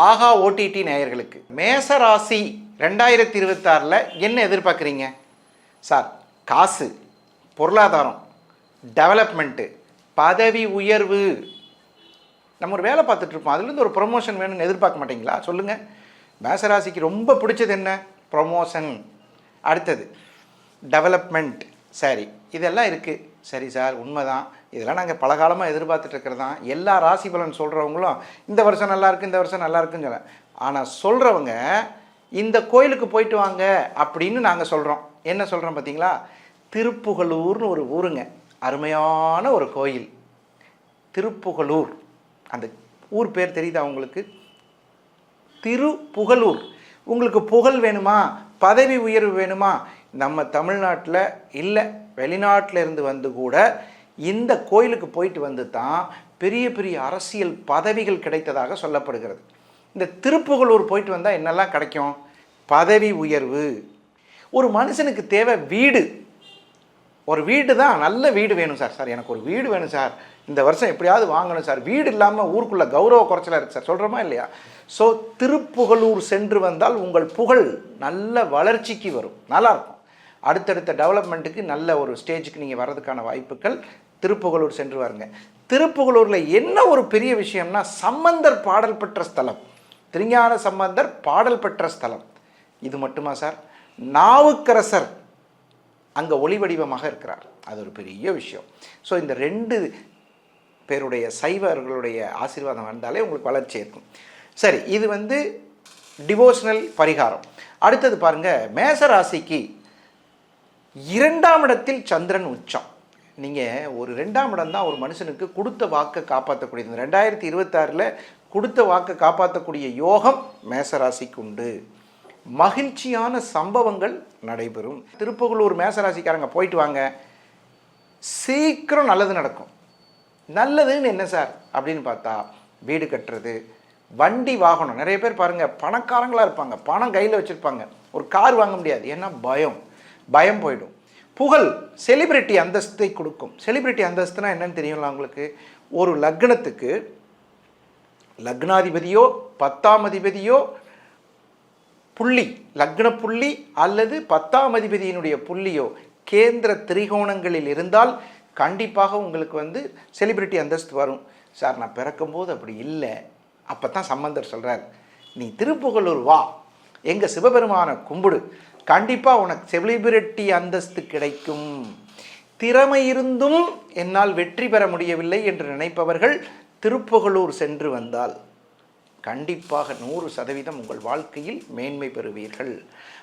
ஆஹா OTT நேயர்களுக்கு மேசராசி 2026 என்ன எதிர்பார்க்குறீங்க சார்? காசு, பொருளாதாரம், டெவலப்மெண்ட்டு, பதவி உயர்வு. நம்ம ஒரு வேலை பார்த்துட்ருப்போம், அதுலேருந்து ஒரு ப்ரொமோஷன் வேணும்னு எதிர்பார்க்க மாட்டிங்களா? சொல்லுங்கள். மேசராசிக்கு ரொம்ப பிடிச்சது என்ன? ப்ரொமோஷன். அடுத்தது டெவலப்மெண்ட். சரி, இதெல்லாம் இருக்குது. சரி சார், உண்மைதான். இதெல்லாம் நாங்கள் பல காலமாக எதிர்பார்த்துட்டு இருக்கிறது தான். எல்லா ராசி பலன் சொல்கிறவங்களும் இந்த வருஷம் நல்லாயிருக்கு, இந்த வருஷம் நல்லா இருக்குன்னு சொல்ல. ஆனால் சொல்கிறவங்க இந்த கோயிலுக்கு போயிட்டு வாங்க அப்படின்னு நாங்கள் சொல்கிறோம். என்ன சொல்கிறோம் பார்த்தீங்களா? திருப்புகலூர்னு ஒரு ஊருங்க, அருமையான ஒரு கோயில். திருப்புகலூர். அந்த ஊர் பேர் தெரியுதா உங்களுக்கு? திருப்புகலூர். உங்களுக்கு புகழ் வேணுமா, பதவி உயர்வு வேணுமா? நம்ம தமிழ்நாட்டில் இல்லை, வெளிநாட்டில் இருந்து வந்து கூட இந்த கோயிலுக்கு போயிட்டு வந்து தான் பெரிய பெரிய அரசியல் பதவிகள் கிடைத்ததாக சொல்லப்படுகிறது. இந்த திருப்புகலூர் போயிட்டு வந்தால் என்னெல்லாம் கிடைக்கும்? பதவி உயர்வு. ஒரு மனுஷனுக்கு தேவை வீடு. ஒரு வீடு தான், நல்ல வீடு வேணும் சார். சார் எனக்கு ஒரு வீடு வேணும் சார், இந்த வருஷம் எப்படியாவது வாங்கணும் சார். வீடு இல்லாமல் ஊருக்குள்ளே கௌரவ குறைச்சலாக இருக்குது சார், சொல்கிறோமா இல்லையா? ஸோ திருப்புகலூர் சென்று வந்தால் உங்கள் புகழ் நல்ல வளர்ச்சிக்கு வரும், நல்லாயிருக்கும். அடுத்தடுத்த டெவலப்மெண்ட்டுக்கு நல்ல ஒரு ஸ்டேஜுக்கு நீங்கள் வர்றதுக்கான வாய்ப்புகள். திருப்புகலூர் சென்று வாருங்க. திருப்புகலூரில் என்ன ஒரு பெரிய விஷயம்னா, சம்பந்தர் பாடல் பெற்ற ஸ்தலம். திருஞான சம்பந்தர் பாடல் பெற்ற ஸ்தலம். இது மட்டுமா சார்? நாவுக்கரசர் அங்கே ஒளி வடிவமாக இருக்கிறார். அது ஒரு பெரிய விஷயம். ஸோ இந்த ரெண்டு பேருடைய சைவர்களுடைய ஆசீர்வாதம் வந்தாலே உங்களுக்கு வளர்ச்சி இருக்கும். சரி, இது டிவோஷனல் பரிகாரம். அடுத்தது பாருங்கள், மேசராசிக்கு 2ஆம் இடத்தில் சந்திரன் உச்சம். நீங்கள் ஒரு 2ஆம் இடம் தான் ஒரு மனுஷனுக்கு கொடுத்த வாக்கை காப்பாற்றக்கூடியது. 2026 கொடுத்த வாக்கை காப்பாற்றக்கூடிய யோகம் மேசராசிக்கு உண்டு. மகிழ்ச்சியான சம்பவங்கள் நடைபெறும். திருப்புகலூர் மேசராசிக்காரங்க போயிட்டு வாங்க, சீக்கிரம் நல்லது நடக்கும். நல்லதுன்னு என்ன சார் அப்படின்னு பார்த்தா, வீடு கட்டுறது, வண்டி வாகனம். நிறைய பேர் பாருங்கள், பணக்காரங்களாக இருப்பாங்க, பணம் கையில் வச்சுருப்பாங்க, ஒரு கார் வாங்க முடியாது. ஏன்னா பயம் போயிடும். புகழ், செலிபிரிட்டி அந்தஸ்தை கொடுக்கும். செலிபிரிட்டி அந்தஸ்துனா என்னன்னு தெரியும்ல உங்களுக்கு? ஒரு லக்னத்துக்கு லக்னாதிபதியோ 10ஆம் அதிபதியோ புள்ளி, லக்ன புள்ளி அல்லது 10ஆம் அதிபதியினுடைய புள்ளியோ கேந்திர திரிகோணங்களில் இருந்தால் கண்டிப்பாக உங்களுக்கு செலிபிரிட்டி அந்தஸ்து வரும். சார் நான் பிறக்கும்போது அப்படி இல்லை. அப்போ தான் சம்பந்தர் சொல்கிறார், நீ திருப்புகலூர் வா, எங்கள் சிவபெருமானை கும்பிடு, கண்டிப்பாக உனக்கு செலிபிரிட்டி அந்தஸ்து கிடைக்கும். திறமை இருந்தும் என்னால் வெற்றி பெற முடியவில்லை என்று நினைப்பவர்கள் திருப்புகலூர் சென்று வந்தால் கண்டிப்பாக 100% உங்கள் வாழ்க்கையில் மேன்மை பெறுவீர்கள்.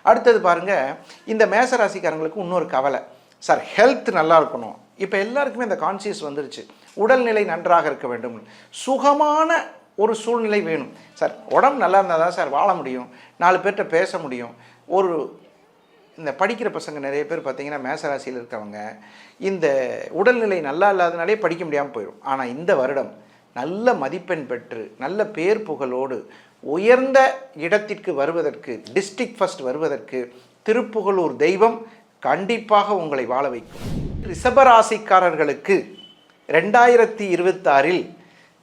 அடுத்தது பாருங்கள், இந்த மேசராசிக்காரங்களுக்கு இன்னொரு கவலை. சார் ஹெல்த் நல்லா இருக்கணும். இப்போ எல்லாருக்குமே இந்த கான்சியஸ் வந்துருச்சு, உடல்நிலை நன்றாக இருக்க வேண்டும், சுகமான ஒரு சூழ்நிலை வேணும். சார் உடம்பு நல்லா இருந்தால் தான் சார் வாழ முடியும், 4 பேர்கிட்ட பேச முடியும். இந்த படிக்கிற பசங்க நிறைய பேர் பார்த்திங்கன்னா மேசராசியில் இருக்கவங்க இந்த உடல்நிலை நல்லா இல்லாதனாலே படிக்க முடியாமல் போயிடும். ஆனால் இந்த வருடம் நல்ல மதிப்பெண் பெற்று நல்ல பேர் புகழோடு உயர்ந்த இடத்திற்கு வருவதற்கு, டிஸ்ட்ரிக்ட் ஃபர்ஸ்ட் வருவதற்கு திருப்புகலூர் தெய்வம் கண்டிப்பாக உங்களை வாழ வைக்கும். ரிஷபராசிக்காரர்களுக்கு 2026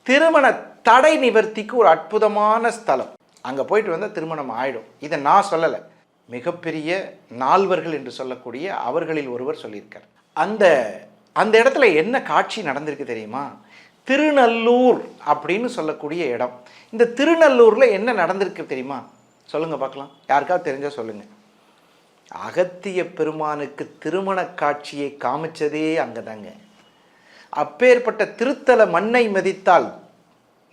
திருமண தடை நிவர்த்திக்கு ஒரு அற்புதமான ஸ்தலம். அங்கே போயிட்டு வந்தால் திருமணம் ஆகிடும். இதை நான் சொல்லலை, மிகப்பெரிய நால்வர்கள் என்று சொல்லக்கூடிய அவர்களில் ஒருவர் சொல்லியிருக்கார். அந்த இடத்துல என்ன காட்சி நடந்திருக்கு தெரியுமா? திருநல்லூர் அப்படின்னு சொல்லக்கூடிய இடம். இந்த திருநல்லூரில் என்ன நடந்திருக்கு தெரியுமா? சொல்லுங்கள் பார்க்கலாம், யாருக்காவது தெரிஞ்சால் சொல்லுங்கள். அகத்திய பெருமானுக்கு திருமண காட்சியை காமிச்சதே அங்கே தாங்க. அப்பேற்பட்ட திருத்தல மண்ணை மதித்தால்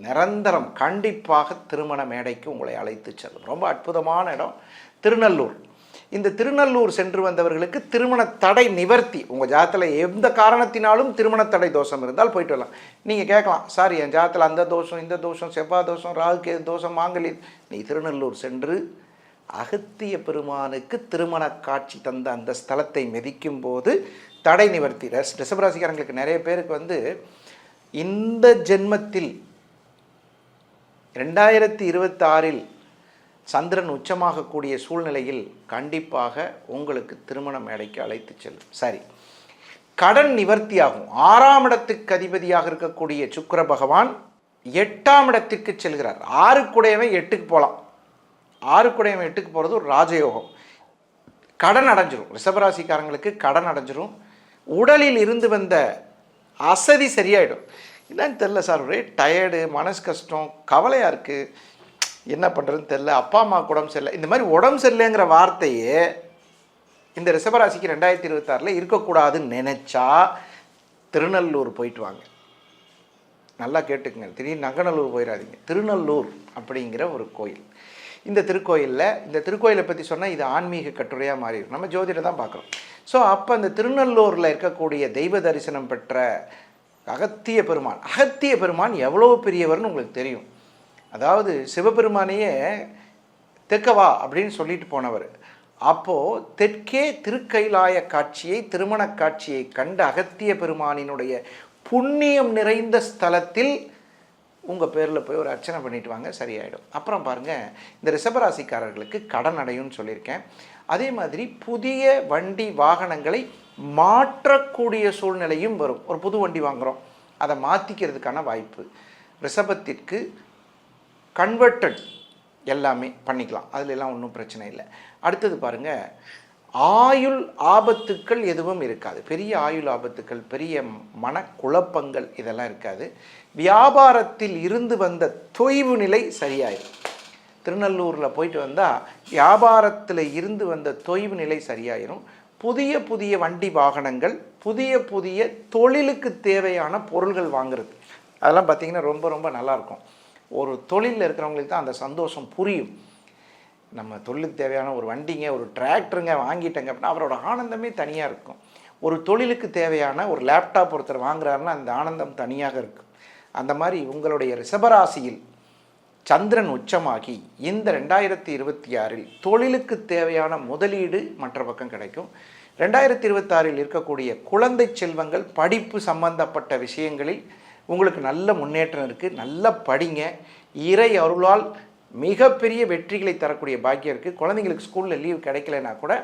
நிரந்தரம் கண்டிப்பாக திருமண மேடைக்கு உங்களை அழைத்து செல்லும். ரொம்ப அற்புதமான இடம் திருநல்லூர். இந்த திருநல்லூர் சென்று வந்தவர்களுக்கு திருமண தடை நிவர்த்தி. உங்கள் ஜாதத்தில் எந்த காரணத்தினாலும் திருமண தடை தோஷம் இருந்தால் போயிட்டு வரலாம். நீங்கள் கேட்கலாம், சார் என் ஜாதத்தில் அந்த தோஷம், இந்த தோஷம், செவ்வாய் தோஷம், ராகுகேது தோஷம், மாங்கல்ய. நீ திருநல்லூர் சென்று அகத்திய பெருமானுக்கு திருமண காட்சி தந்த அந்த ஸ்தலத்தை மிதிக்கும் போது தடை நிவர்த்தி. ரிஷபராசிக்காரங்களுக்கு நிறைய பேருக்கு இந்த ஜென்மத்தில் 2026 சந்திரன் உச்சமாகக்கூடிய சூழ்நிலையில் கண்டிப்பாக உங்களுக்கு திருமண மேடைக்கு அழைத்து செல்லும். சரி, கடன் நிவர்த்தியாகும். 6ஆம் இடத்துக்கு அதிபதியாக இருக்கக்கூடிய சுக்கிர பகவான் 8ஆம் இடத்திற்கு செல்கிறார். 6 8க்கு போகலாம். 6 8க்கு போகிறது ஒரு ராஜயோகம். கடன் அடைஞ்சிரும். ரிஷபராசிக்காரங்களுக்கு கடன் அடைஞ்சிரும். உடலில் இருந்து வந்த அசதி சரியாயிடும். என்னன்னு தெரில சார், ஒரே டயர்டு, மனசு கஷ்டம், கவலையாக இருக்குது, என்ன பண்ணுறதுன்னு தெரில, அப்பா அம்மாவுக்கு உடம்பு சரியில்லை. இந்த மாதிரி உடம்பு சரியில்லைங்கிற வார்த்தையே இந்த ரிஷபராசிக்கு 2026 இருக்கக்கூடாதுன்னு நினச்சா திருநள்ளூர் போயிட்டு வாங்க. நல்லா கேட்டுக்குங்க, திடீர்னு நங்கநல்லூர் போயிடாதீங்க. திருநள்ளூர் அப்படிங்கிற ஒரு கோயில். இந்த திருக்கோயிலை பற்றி சொன்னால் இது ஆன்மீக கட்டுரையாக மாறிடும். நம்ம ஜோதிடம் தான் பார்க்குறோம். ஸோ அப்போ அந்த திருநள்ளூரில் இருக்கக்கூடிய தெய்வ தரிசனம் பெற்ற அகத்திய பெருமான் எவ்வளோ பெரியவர்னு உங்களுக்கு தெரியும். அதாவது சிவபெருமானையே தெற்கவா அப்படின்னு சொல்லிட்டு போனவர். அப்போது தெற்கே திருக்கைலாய காட்சியை, திருமண காட்சியை கண்ட அகத்திய பெருமானினுடைய புண்ணியம் நிறைந்த ஸ்தலத்தில் உங்கள் பேரில் போய் ஒரு அர்ச்சனை பண்ணிட்டு வாங்க, சரியாயிடும். அப்புறம் பாருங்கள், இந்த ரிஷபராசிக்காரர்களுக்கு கடன் அடையும்னு சொல்லியிருக்கேன். அதே மாதிரி புதிய வண்டி வாகனங்களை மாற்றக்கூடிய சூழ்நிலையும் வரும். ஒரு புது வண்டி வாங்குகிறோம், அதை மாற்றிக்கிறதுக்கான வாய்ப்பு. ரிஷபத்திற்கு கன்வெர்ட்டட் எல்லாமே பண்ணிக்கலாம், அதில் எல்லாம் ஒன்றும் பிரச்சனை இல்லை. அடுத்தது பாருங்கள், ஆயுள் ஆபத்துக்கள் எதுவும் இருக்காது. பெரிய ஆயுள் ஆபத்துக்கள், பெரிய மனக்குழப்பங்கள் இதெல்லாம் இருக்காது. வியாபாரத்தில் இருந்து வந்த தொய்வு நிலை சரியாயிடும். திருநள்ளூரில் போயிட்டு வந்தால் வியாபாரத்தில் இருந்து வந்த தொய்வு நிலை சரியாயிரும். புதிய வண்டி வாகனங்கள், புதிய தொழிலுக்கு தேவையான பொருள்கள் வாங்குறது, அதெல்லாம் பார்த்திங்கன்னா ரொம்ப நல்லாயிருக்கும். ஒரு தொழிலில் இருக்கிறவங்களுக்கு தான் அந்த சந்தோஷம் புரியும். நம்ம தொழிலுக்கு தேவையான ஒரு வண்டிங்க, ஒரு டிராக்டருங்க வாங்கிட்டங்க அப்படின்னா அவரோட ஆனந்தமே தனியாக இருக்கும். ஒரு தொழிலுக்கு தேவையான ஒரு லேப்டாப் ஒருத்தர் வாங்குறாருன்னா அந்த ஆனந்தம் தனியாக இருக்கும். அந்த மாதிரி உங்களுடைய ரிஷபராசியில் சந்திரன் உச்சமாகி இந்த 2026 தொழிலுக்கு தேவையான முதலீடு மற்ற பக்கம் கிடைக்கும். 2026 இருக்கக்கூடிய குழந்தை செல்வங்கள், படிப்பு சம்பந்தப்பட்ட விஷயங்களில் உங்களுக்கு நல்ல முன்னேற்றம் இருக்குது. நல்லா படிங்க. இறை அருளால் மிகப்பெரிய வெற்றிகளை தரக்கூடிய பாக்கியம் இருக்குது. குழந்தைங்களுக்கு ஸ்கூலில் லீவ் கிடைக்கலனா கூட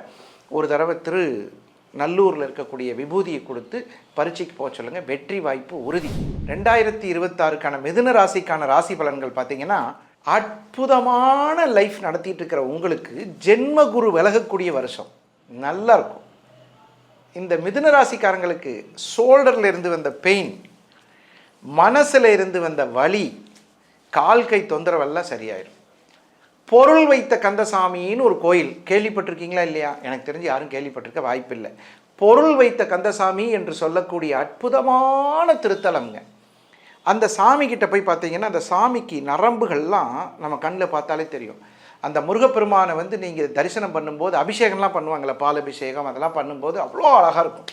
ஒரு தடவை நல்லூரில் இருக்கக்கூடிய விபூதியை கொடுத்து பரீட்சைக்கு போக சொல்லுங்கள், வெற்றி வாய்ப்பு உறுதி. 2026க்கான மிதுன ராசிக்கான ராசி பலன்கள் பார்த்தீங்கன்னா, அற்புதமான லைஃப் நடத்திட்டு இருக்கிற உங்களுக்கு ஜென்ம குரு விலகக்கூடிய வருஷம் நல்லா இருக்கும். இந்த மிதுன ராசிக்காரங்களுக்கு ஷோல்டரில் இருந்து வந்த பெயின், மனசில் இருந்து வந்த வலி, கால் கை தொந்தரவெல்லாம் சரியாயிடும். பொருள் வைத்த கந்தசாமின்னு ஒரு கோயில் கேள்விப்பட்டிருக்கீங்களா இல்லையா? எனக்கு தெரிஞ்சு யாரும் கேள்விப்பட்டிருக்க வாய்ப்பில்லை. பொருள் வைத்த கந்தசாமி என்று சொல்லக்கூடிய அற்புதமான திருத்தலம்ங்க. அந்த சாமி கிட்ட போய் பார்த்தீங்கன்னா, அந்த சாமிக்கு நரம்புகள்லாம் நம்ம கண்ணில் பார்த்தாலே தெரியும். அந்த முருகப்பெருமானை நீங்கள் தரிசனம் பண்ணும்போது அபிஷேகம்லாம் பண்ணுவாங்களே, பால் அபிஷேகம் அதெல்லாம் பண்ணும்போது அவ்வளோ அழகாக இருக்கும்.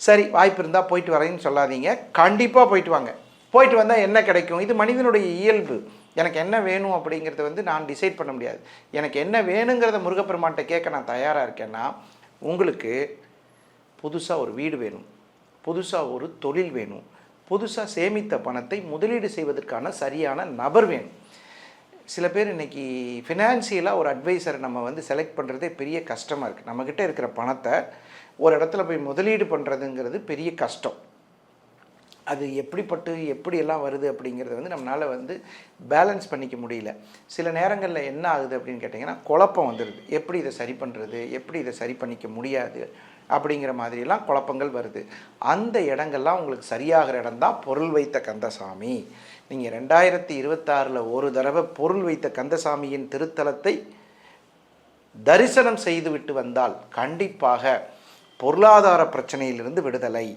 சரி, வாய்ப்பு இருந்தால் போயிட்டு வரேன்னு சொல்லாதீங்க, கண்டிப்பாக போயிட்டு வாங்க. போயிட்டு வந்தால் என்ன கிடைக்கும்? இது மனிதனுடைய இயல்பு. எனக்கு என்ன வேணும் அப்படிங்கிறத நான் டிசைட் பண்ண முடியாது. எனக்கு என்ன வேணுங்கிறத முருகப்பெருமான்கிட்ட கேட்க நான் தயாராக இருக்கேன்னா, உங்களுக்கு புதுசாக ஒரு வீடு வேணும், புதுசாக ஒரு தொழில் வேணும், புதுசாக சேமித்த பணத்தை முதலீடு செய்வதற்கான சரியான நபர் வேணும். சில பேர் இன்றைக்கி ஃபினான்சியலாக ஒரு அட்வைசரை நம்ம செலக்ட் பண்ணுறதே பெரிய கஷ்டமாக இருக்குது. நம்மக்கிட்ட இருக்கிற பணத்தை ஒரு இடத்துல போய் முதலீடு பண்ணுறதுங்கிறது பெரிய கஷ்டம். அது எப்படியெல்லாம் வருது அப்படிங்கிறத நம்மளால் பேலன்ஸ் பண்ணிக்க முடியல. சில நேரங்களில் என்ன ஆகுது அப்படின்னு கேட்டிங்கன்னா, குழப்பம் வந்துடுது. எப்படி இதை சரி பண்ணுறது, எப்படி இதை சரி பண்ணிக்க முடியாது அப்படிங்கிற மாதிரியெல்லாம் குழப்பங்கள் வருது. அந்த இடங்கள்லாம் உங்களுக்கு சரியாகிற இடம்தான் பொருள் வைத்த கந்தசாமி. நீங்கள் 2026 ஒரு தடவை பொருள் வைத்த கந்தசாமியின் திருத்தலத்தை தரிசனம் செய்துவிட்டு வந்தால் கண்டிப்பாக பொருளாதார பிரச்சனையிலிருந்து விடுதலை.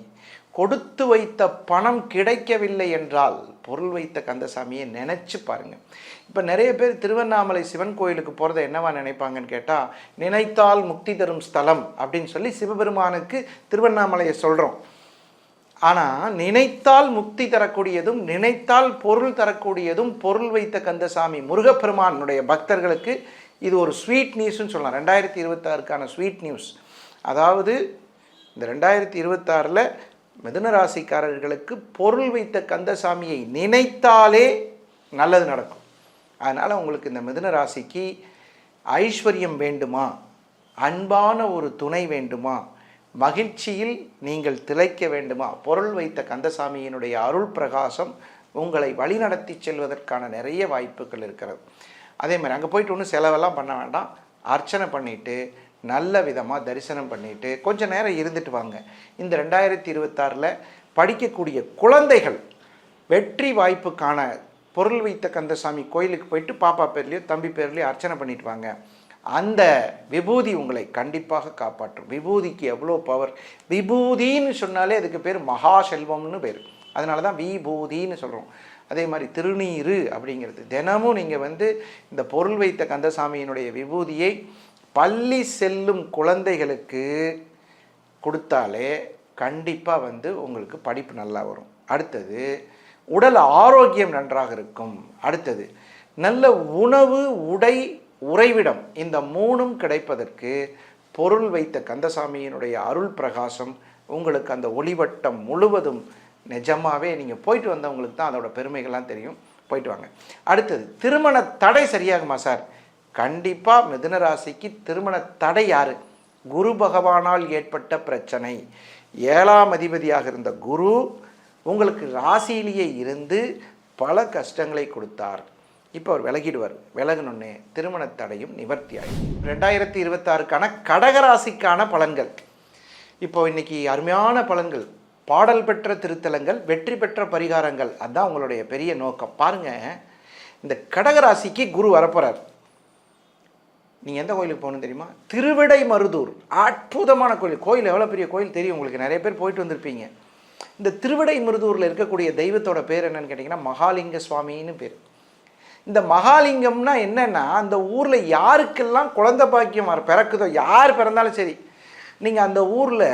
கொடுத்து வைத்த பணம் கிடைக்கவில்லை என்றால் பொருள் வைத்த கந்தசாமியை நினச்சி பாருங்கள். இப்போ நிறைய பேர் திருவண்ணாமலை சிவன் கோயிலுக்கு போகிறத என்னவா நினைப்பாங்கன்னு கேட்டால், நினைத்தால் முக்தி தரும் ஸ்தலம் அப்படின்னு சொல்லி சிவபெருமானுக்கு திருவண்ணாமலையை சொல்கிறோம். ஆனால் நினைத்தால் முக்தி தரக்கூடியதும் நினைத்தால் பொருள் தரக்கூடியதும் பொருள் வைத்த கந்தசாமி முருகப்பெருமானுடைய பக்தர்களுக்கு இது ஒரு ஸ்வீட் நியூஸ்ன்னு சொல்லலாம். 2026க்கான ஸ்வீட் நியூஸ். அதாவது இந்த 2026 மிதுன ராசிக்காரர்களுக்கு பொருள் வைத்த கந்தசாமியை நினைத்தாலே நல்லது நடக்கும். அதனால் உங்களுக்கு இந்த மிதுன ராசிக்கு ஐஸ்வர்யம் வேண்டுமா, அன்பான ஒரு துணை வேண்டுமா, மகிழ்ச்சியில் நீங்கள் திளைக்க வேண்டுமா, பொருள் வைத்த கந்தசாமியினுடைய அருள் பிரகாசம் உங்களை வழிநடத்தி செல்வதற்கான நிறைய வாய்ப்புகள் இருக்கிறது. அதே மாதிரி அங்கே போயிட்டு ஒன்றும் செலவெல்லாம் பண்ண வேண்டாம். அர்ச்சனை பண்ணிவிட்டு நல்ல விதமாக தரிசனம் பண்ணிவிட்டு கொஞ்சம் நேரம் இருந்துட்டு வாங்க. இந்த 2026 படிக்கக்கூடிய குழந்தைகள் வெற்றி வாய்ப்புக்கான பொருள் வைத்த கந்தசாமி கோயிலுக்கு போயிட்டு பாப்பா பேர்லேயோ தம்பி பேர்லேயோ அர்ச்சனை பண்ணிட்டு வாங்க. அந்த விபூதி உங்களை கண்டிப்பாக காப்பாற்றும். விபூதிக்கு எவ்வளோ பவர்! விபூதின்னு சொன்னாலே அதுக்கு பேர் மகா செல்வம்னு பேர். அதனால தான் விபூதின்னு சொல்கிறோம். அதே மாதிரி திருநீரு அப்படிங்கிறது தினமும் நீங்கள் இந்த பொருள் வைத்த கந்தசாமியினுடைய விபூதியை பள்ளி செல்லும் குழந்தைகளுக்கு கொடுத்தாலே கண்டிப்பாக உங்களுக்கு படிப்பு நல்லா வரும். அடுத்தது உடல் ஆரோக்கியம் நன்றாக இருக்கும். அடுத்தது நல்ல உணவு, உடை, உறைவிடம் இந்த 3ம் கிடைப்பதற்கு பொருள் வைத்த கந்தசாமியினுடைய அருள் பிரகாசம் உங்களுக்கு அந்த ஒளிவட்டம் முழுவதும் நிஜமாகவே நீங்கள் போயிட்டு வந்தவங்களுக்கு தான் அதோட பெருமைகள்லாம் தெரியும். போயிட்டு வாங்க. அடுத்தது திருமண தடை சரியாகுமா சார்? கண்டிப்பாக மிதுன ராசிக்கு திருமண தடை யார்? குரு பகவானால் ஏற்பட்ட பிரச்சனை. 7ஆம் அதிபதியாக இருந்த குரு உங்களுக்கு ராசியிலேயே இருந்து பல கஷ்டங்களை கொடுத்தார். இப்போ அவர் விலகிடுவார். விலகினொன்னே திருமண தடையும் நிவர்த்தி ஆகும். 2026க்கான கடகராசிக்கான பலன்கள். இப்போ இன்னைக்கு அருமையான பலன்கள், பாடல் பெற்ற திருத்தலங்கள், வெற்றி பெற்ற பரிகாரங்கள், அதுதான் உங்களுடைய பெரிய நோக்கம். பாருங்கள், இந்த கடகராசிக்கு குரு வரப்போகிறார். நீங்கள் எந்த கோயிலுக்கு போகணும் தெரியுமா? திருவிடைமருதூர். அற்புதமான கோயில். கோயில் எவ்வளோ பெரிய கோயில் தெரியும் உங்களுக்கு, நிறைய பேர் போயிட்டு வந்திருப்பீங்க. இந்த திருவிடைமருதூரில் இருக்கக்கூடிய தெய்வத்தோட பேர் என்னன்னு கேட்டிங்கன்னா மகாலிங்க சுவாமின்னு பேர். இந்த மகாலிங்கம்னா என்னென்னா, அந்த ஊரில் யாருக்கெல்லாம் குழந்தை பாக்கியம் பிறக்குதோ, யார் பிறந்தாலும் சரி, நீங்கள் அந்த ஊரில்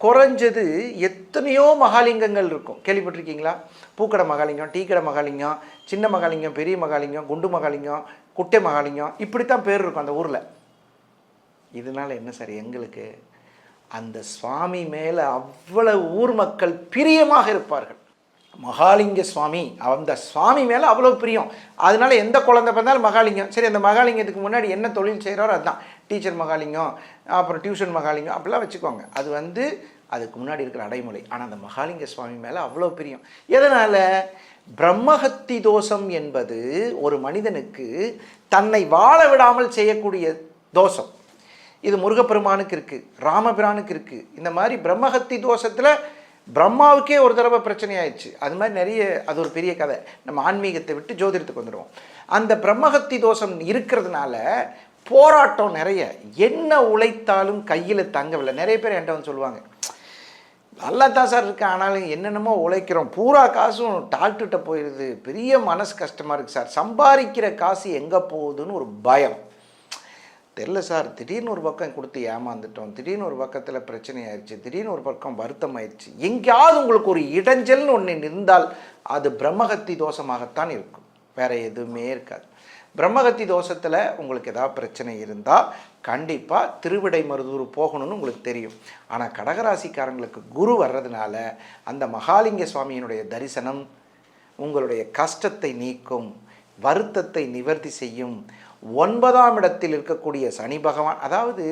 குறைஞ்சது எத்தனையோ மகாலிங்கங்கள் இருக்கும். கேள்விப்பட்டிருக்கீங்களா? பூக்கடை மகாலிங்கம், டீக்கடை மகாலிங்கம், சின்ன மகாலிங்கம், பெரிய மகாலிங்கம், குண்டு மகாலிங்கம், குட்டை மகாலிங்கம், இப்படித்தான் பேர் இருக்கும் அந்த ஊரில். இதனால் என்ன சார், எங்களுக்கு அந்த சுவாமி மேலே அவ்வளவு ஊர் மக்கள் பிரியமாக இருப்பார்கள். மகாலிங்க சுவாமி, அந்த சுவாமி மேலே அவ்வளோ பிரியம். அதனால எந்த குழந்தை பிறந்தாலும் மகாலிங்கம். சரி, அந்த மகாலிங்கத்துக்கு முன்னாடி என்ன தொழில் செய்கிறாரோ அதுதான் டீச்சர் மகாலிங்கம், அப்புறம் டியூஷன் மகாலிங்கம், அப்படிலாம் வச்சுக்கோங்க. அது அதுக்கு முன்னாடி இருக்கிற அடைமொழி. ஆனால் அந்த மகாலிங்க சுவாமி மேலே அவ்வளோ பிரியம். எதனால்? பிரம்மஹத்தி தோஷம் என்பது ஒரு மனிதனுக்கு தன்னை வாழ விடாமல் செய்யக்கூடிய தோஷம். இது முருகப்பெருமானுக்கு இருக்குது, ராமபிரானுக்கு இருக்குது. இந்த மாதிரி பிரம்மஹத்தி தோஷத்தில் பிரம்மாவுக்கே ஒரு தடவை பிரச்சனை ஆயிடுச்சு. அது மாதிரி நிறைய, அது ஒரு பெரிய கதை. நம்ம ஆன்மீகத்தை விட்டு ஜோதிடத்துக்கு வந்துடுவோம். அந்த பிரம்மஹத்தி தோஷம் இருக்கிறதுனால போராட்டம் நிறைய. என்ன உழைத்தாலும் கையில் தங்கவில்லை. நிறைய பேர் என்கிட்ட சொல்லுவாங்க, நல்லா தான் சார் இருக்கு, ஆனாலும் என்னென்னமோ உழைக்கிறோம், பூரா காசும் டாக்டர்கிட்ட போயிடுது, பெரிய மனசு கஷ்டமாக இருக்குது சார், சம்பாதிக்கிற காசு எங்கே போகுதுன்னு ஒரு பயம். தெரில சார், திடீர்னு ஒரு பக்கம் கொடுத்து ஏமாந்துட்டோம், திடீர்னு ஒரு பக்கத்தில் பிரச்சனை ஆயிடுச்சு, திடீர்னு ஒரு பக்கம் வருத்தம் ஆயிடுச்சு. எங்கேயாவது உங்களுக்கு ஒரு இடைஞ்சல்னு ஒன்று இருந்தால் அது பிரம்மஹத்தி தோஷமாகத்தான் இருக்கும், வேறு எதுவுமே இருக்காது. பிரம்மஹத்தி தோஷத்தில் உங்களுக்கு ஏதாவது பிரச்சனை இருந்தால் கண்டிப்பாக திருவிடைமருதூர் போகணும்னு உங்களுக்கு தெரியும். ஆனால் கடகராசிக்காரங்களுக்கு குரு வர்றதுனால அந்த மகாலிங்க சுவாமியினுடைய தரிசனம் உங்களுடைய கஷ்டத்தை நீக்கும், வருத்தத்தை நிவர்த்தி செய்யும். 9ஆம் இடத்தில் இருக்கக்கூடிய சனி பகவான், அதாவது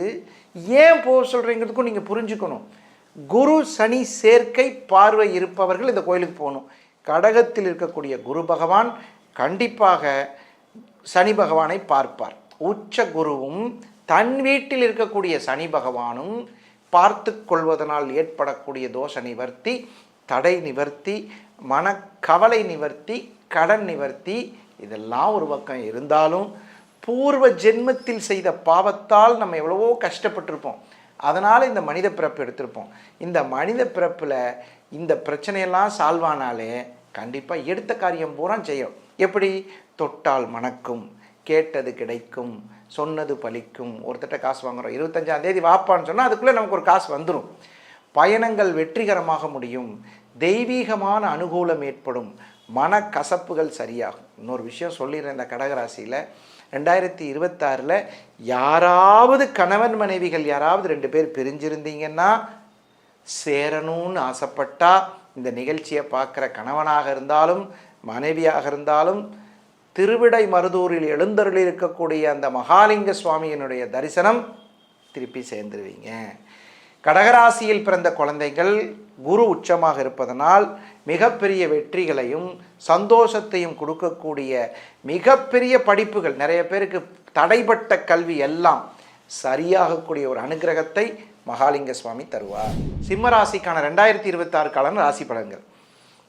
ஏன் போக சொல்கிறீங்கிறதுக்கும் நீங்கள் புரிஞ்சுக்கணும். குரு சனி சேர்க்கை பார்வை இருப்பவர்கள் இந்த கோயிலுக்கு போகணும். கடகத்தில் இருக்கக்கூடிய குரு பகவான் கண்டிப்பாக சனி பகவானை பார்ப்பார். உச்ச குருவும் தன் வீட்டில் இருக்கக்கூடிய சனி பகவானும் பார்த்து கொள்வதனால் ஏற்படக்கூடிய தோஷ நிவர்த்தி, தடை நிவர்த்தி, மனக்கவலை நிவர்த்தி, கடன் நிவர்த்தி, இதெல்லாம் ஒரு பக்கம் இருந்தாலும் பூர்வ ஜென்மத்தில் செய்த பாவத்தால் நம்ம எவ்வளவோ கஷ்டப்பட்டிருப்போம். அதனால் இந்த மனித பிறப்பு எடுத்திருப்போம். இந்த மனித பிறப்பில் இந்த பிரச்சனையெல்லாம் சால்வ் ஆனாலே கண்டிப்பாக எடுத்த காரியம் பூரா செய்யும். எப்படி? தொட்டால் மணக்கும், கேட்டது கிடைக்கும், சொன்னது பலிக்கும். ஒருத்தட்ட காசு வாங்குகிறோம், 25ஆம் தேதி வாப்பான்னு சொன்னால் அதுக்குள்ளே நமக்கு ஒரு காசு வந்துடும். பயணங்கள் வெற்றிகரமாக முடியும், தெய்வீகமான அனுகூலம் ஏற்படும், மனக்கசப்புகள் சரியாகும். இன்னொரு விஷயம் சொல்லிடுறேன், இந்த கடகராசியில் 2026 யாராவது கணவன் மனைவிகள் யாராவது 2 பேர் பிரிஞ்சிருந்தீங்கன்னா, சேரணும்னு ஆசைப்பட்டா இந்த நிகழ்ச்சியை பார்க்குற கணவனாக இருந்தாலும் மனைவியாக இருந்தாலும் திருவிடைமருதூரில் எழுந்தருளில் இருக்கக்கூடிய அந்த மகாலிங்க சுவாமியினுடைய தரிசனம் திருப்பி சேர்ந்துருவீங்க. கடகராசியில் பிறந்த குழந்தைகள் குரு உச்சமாக இருப்பதனால் மிகப்பெரிய வெற்றிகளையும் சந்தோஷத்தையும் கொடுக்கக்கூடிய மிகப்பெரிய படிப்புகள், நிறைய பேருக்கு தடைப்பட்ட கல்வி எல்லாம் சரியாகக்கூடிய ஒரு அனுகிரகத்தை மகாலிங்க சுவாமி தருவார். சிம்மராசிக்கான 2026 காலம் ராசி பலன்கள்.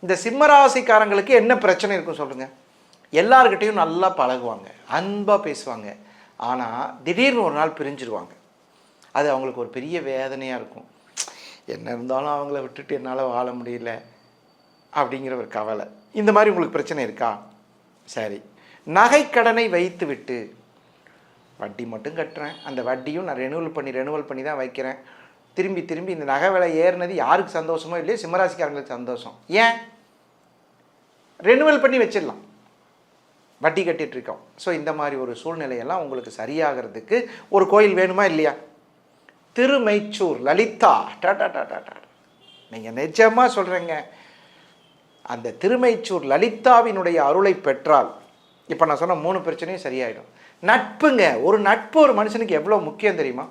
இந்த சிம்மராசிக்காரங்களுக்கு என்ன பிரச்சனை இருக்கும் சொல்லுங்கள்? எல்லார்கிட்டையும் நல்லா பழகுவாங்க, அன்பாக பேசுவாங்க. ஆனால் திடீர்னு ஒரு நாள் பிரிஞ்சிருவாங்க. அது அவங்களுக்கு ஒரு பெரிய வேதனையாக இருக்கும். என்ன இருந்தாலும் அவங்கள விட்டுட்டு என்னால் வாழ முடியல அப்படிங்கிற ஒரு கவலை. இந்த மாதிரி உங்களுக்கு பிரச்சனை இருக்கா? சரி, நகைக்கடனை வைத்து விட்டு வட்டி மட்டும் கட்டுறேன், அந்த வட்டியும் நான் ரெனுவல் பண்ணி தான் வைக்கிறேன், திரும்பி திரும்பி இந்த நகை விலை ஏறினது யாருக்கு சந்தோஷமோ இல்லையோ சிம்மராசிக்காரங்களுக்கு சந்தோஷம். ஏன்? ரெனுவல் பண்ணி வச்சிடலாம், வட்டி கட்டிகிட்ருக்கோம். ஸோ இந்த மாதிரி ஒரு சூழ்நிலையெல்லாம் உங்களுக்கு சரியாகிறதுக்கு ஒரு கோயில் வேணுமா இல்லையா? திருமைச்சூர் லலிதா டாடா நீங்கள் நிஜமாக சொல்கிறேங்க, அந்த திருமைச்சூர் லலிதாவினுடைய அருளை பெற்றால் இப்போ நான் சொன்ன 3 பிரச்சனையும் சரியாயிடும். நட்புங்க, ஒரு நட்பு ஒரு மனுஷனுக்கு எவ்வளோ முக்கியம் தெரியுமா?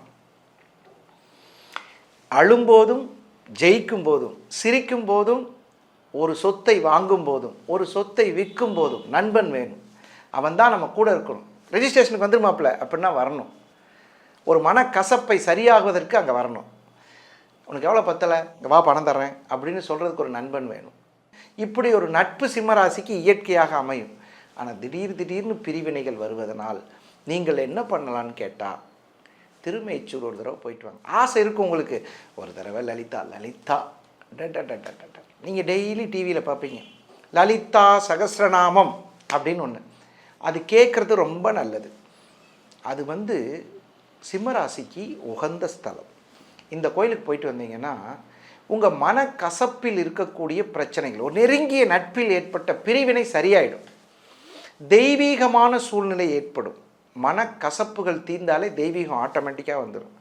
அழும்போதும் ஜெயிக்கும் போதும், சிரிக்கும் போதும், ஒரு சொத்தை வாங்கும் போதும், ஒரு சொத்தை விற்கும் போதும் நண்பன் வேணும். அவன் தான் நம்ம கூட இருக்கணும். ரெஜிஸ்ட்ரேஷனுக்கு வந்துருமாப்பில்ல அப்படின்னா வரணும். ஒரு மனக்கசப்பை சரியாகுவதற்கு அங்கே வரணும். உனக்கு எவ்வளோ பத்தலை, இங்கே வா பணம் தர்றேன் அப்படின்னு சொல்கிறதுக்கு ஒரு நண்பன் வேணும். இப்படி ஒரு நட்பு சிம்மராசிக்கு இயற்கையாக அமையும். ஆனால் திடீர்னு பிரிவினைகள் வருவதனால் நீங்கள் என்ன பண்ணலான்னு கேட்டால், திருமைச்சூர் ஒரு தடவை போயிட்டு வாங்க. ஆசை இருக்கும் உங்களுக்கு, ஒரு தடவை லலிதா நீங்கள் டெய்லி டிவியில் பார்ப்பீங்க, லலிதா சகஸ்ரநாமம் அப்படின்னு ஒன்று, அது கேட்குறது ரொம்ப நல்லது. அது சிம்மராசிக்கு உகந்த ஸ்தலம். இந்த கோயிலுக்கு போயிட்டு வந்தீங்கன்னா உங்கள் மனக்கசப்பில் இருக்கக்கூடிய பிரச்சனைகள், ஒரு நெருங்கிய நட்பில் ஏற்பட்ட பிரிவினை சரியாயிடும். தெய்வீகமான சூழ்நிலை ஏற்படும். மனக்கசப்புகள் தீர்ந்தாலே தெய்வீகம் ஆட்டோமேட்டிக்காக வந்துடும்.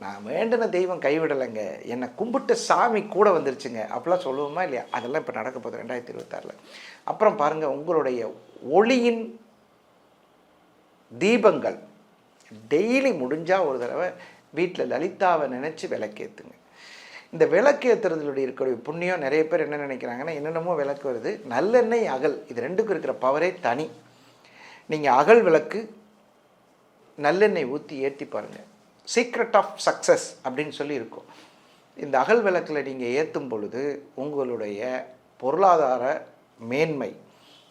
நான் வேண்டின தெய்வம் கைவிடலைங்க, என்னை கும்பிட்ட சாமி கூட வந்துருச்சுங்க அப்படிலாம் சொல்லுவோமா இல்லையா? அதெல்லாம் இப்போ நடக்க போகுது 2026. அப்புறம் பாருங்கள், உங்களுடைய ஒளியின் தீபங்கள் டெய்லி முடிஞ்சால் ஒரு தடவை வீட்டில் லலிதாவை நினச்சி விளக்கேற்றுங்க. இந்த விளக்கேற்றுறதுடைய இருக்கக்கூடிய புண்ணியம், நிறைய பேர் என்ன நினைக்கிறாங்கன்னா, என்னென்னமோ விளக்கு வருது, நல்லெண்ணெய் அகல், இது ரெண்டுக்கும் இருக்கிற பவரே தனி. நீங்கள் அகல் விளக்கு நல்லெண்ணெய் ஊற்றி ஏற்றி பாருங்கள், சீக்ரெட் ஆஃப் சக்ஸஸ் அப்படின்னு சொல்லி இருக்கும். இந்த அகல் விளக்கில் நீங்கள் ஏற்றும் பொழுது உங்களுடைய பொருளாதார மேன்மை,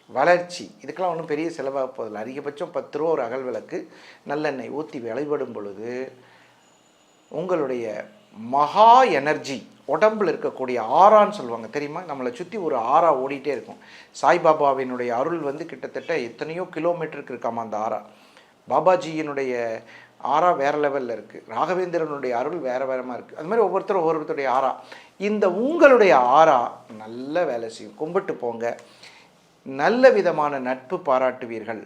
வளர்ச்சி, இதுக்கெல்லாம் ஒன்றும் பெரிய செலவாக போதில்லை. அதிகபட்சம் 10 ரூபா ஒரு அகல் விளக்கு நல்லெண்ணெய் ஊற்றி வழிபடும் பொழுது உங்களுடைய மகா எனர்ஜி, உடம்பில் இருக்கக்கூடிய ஆறான்னு சொல்லுவாங்க தெரியுமா, நம்மளை சுற்றி ஒரு ஆறா ஓடிட்டே இருக்கும். சாய்பாபாவினுடைய அருள் கிட்டத்தட்ட எத்தனையோ கிலோமீட்டருக்கு இருக்காமா அந்த ஆறா. பாபாஜியினுடைய ஆறா வேறு லெவலில் இருக்குது, ராகவேந்திரனுடைய அருள் வேறு வேறமாக இருக்குது. அது மாதிரி ஒவ்வொருத்தருடைய ஆறா. இந்த உங்களுடைய ஆறா நல்ல வேலை செய்யும். கும்பிட்டு போங்க, நல்ல விதமான நட்பு பாராட்டுவீர்கள்.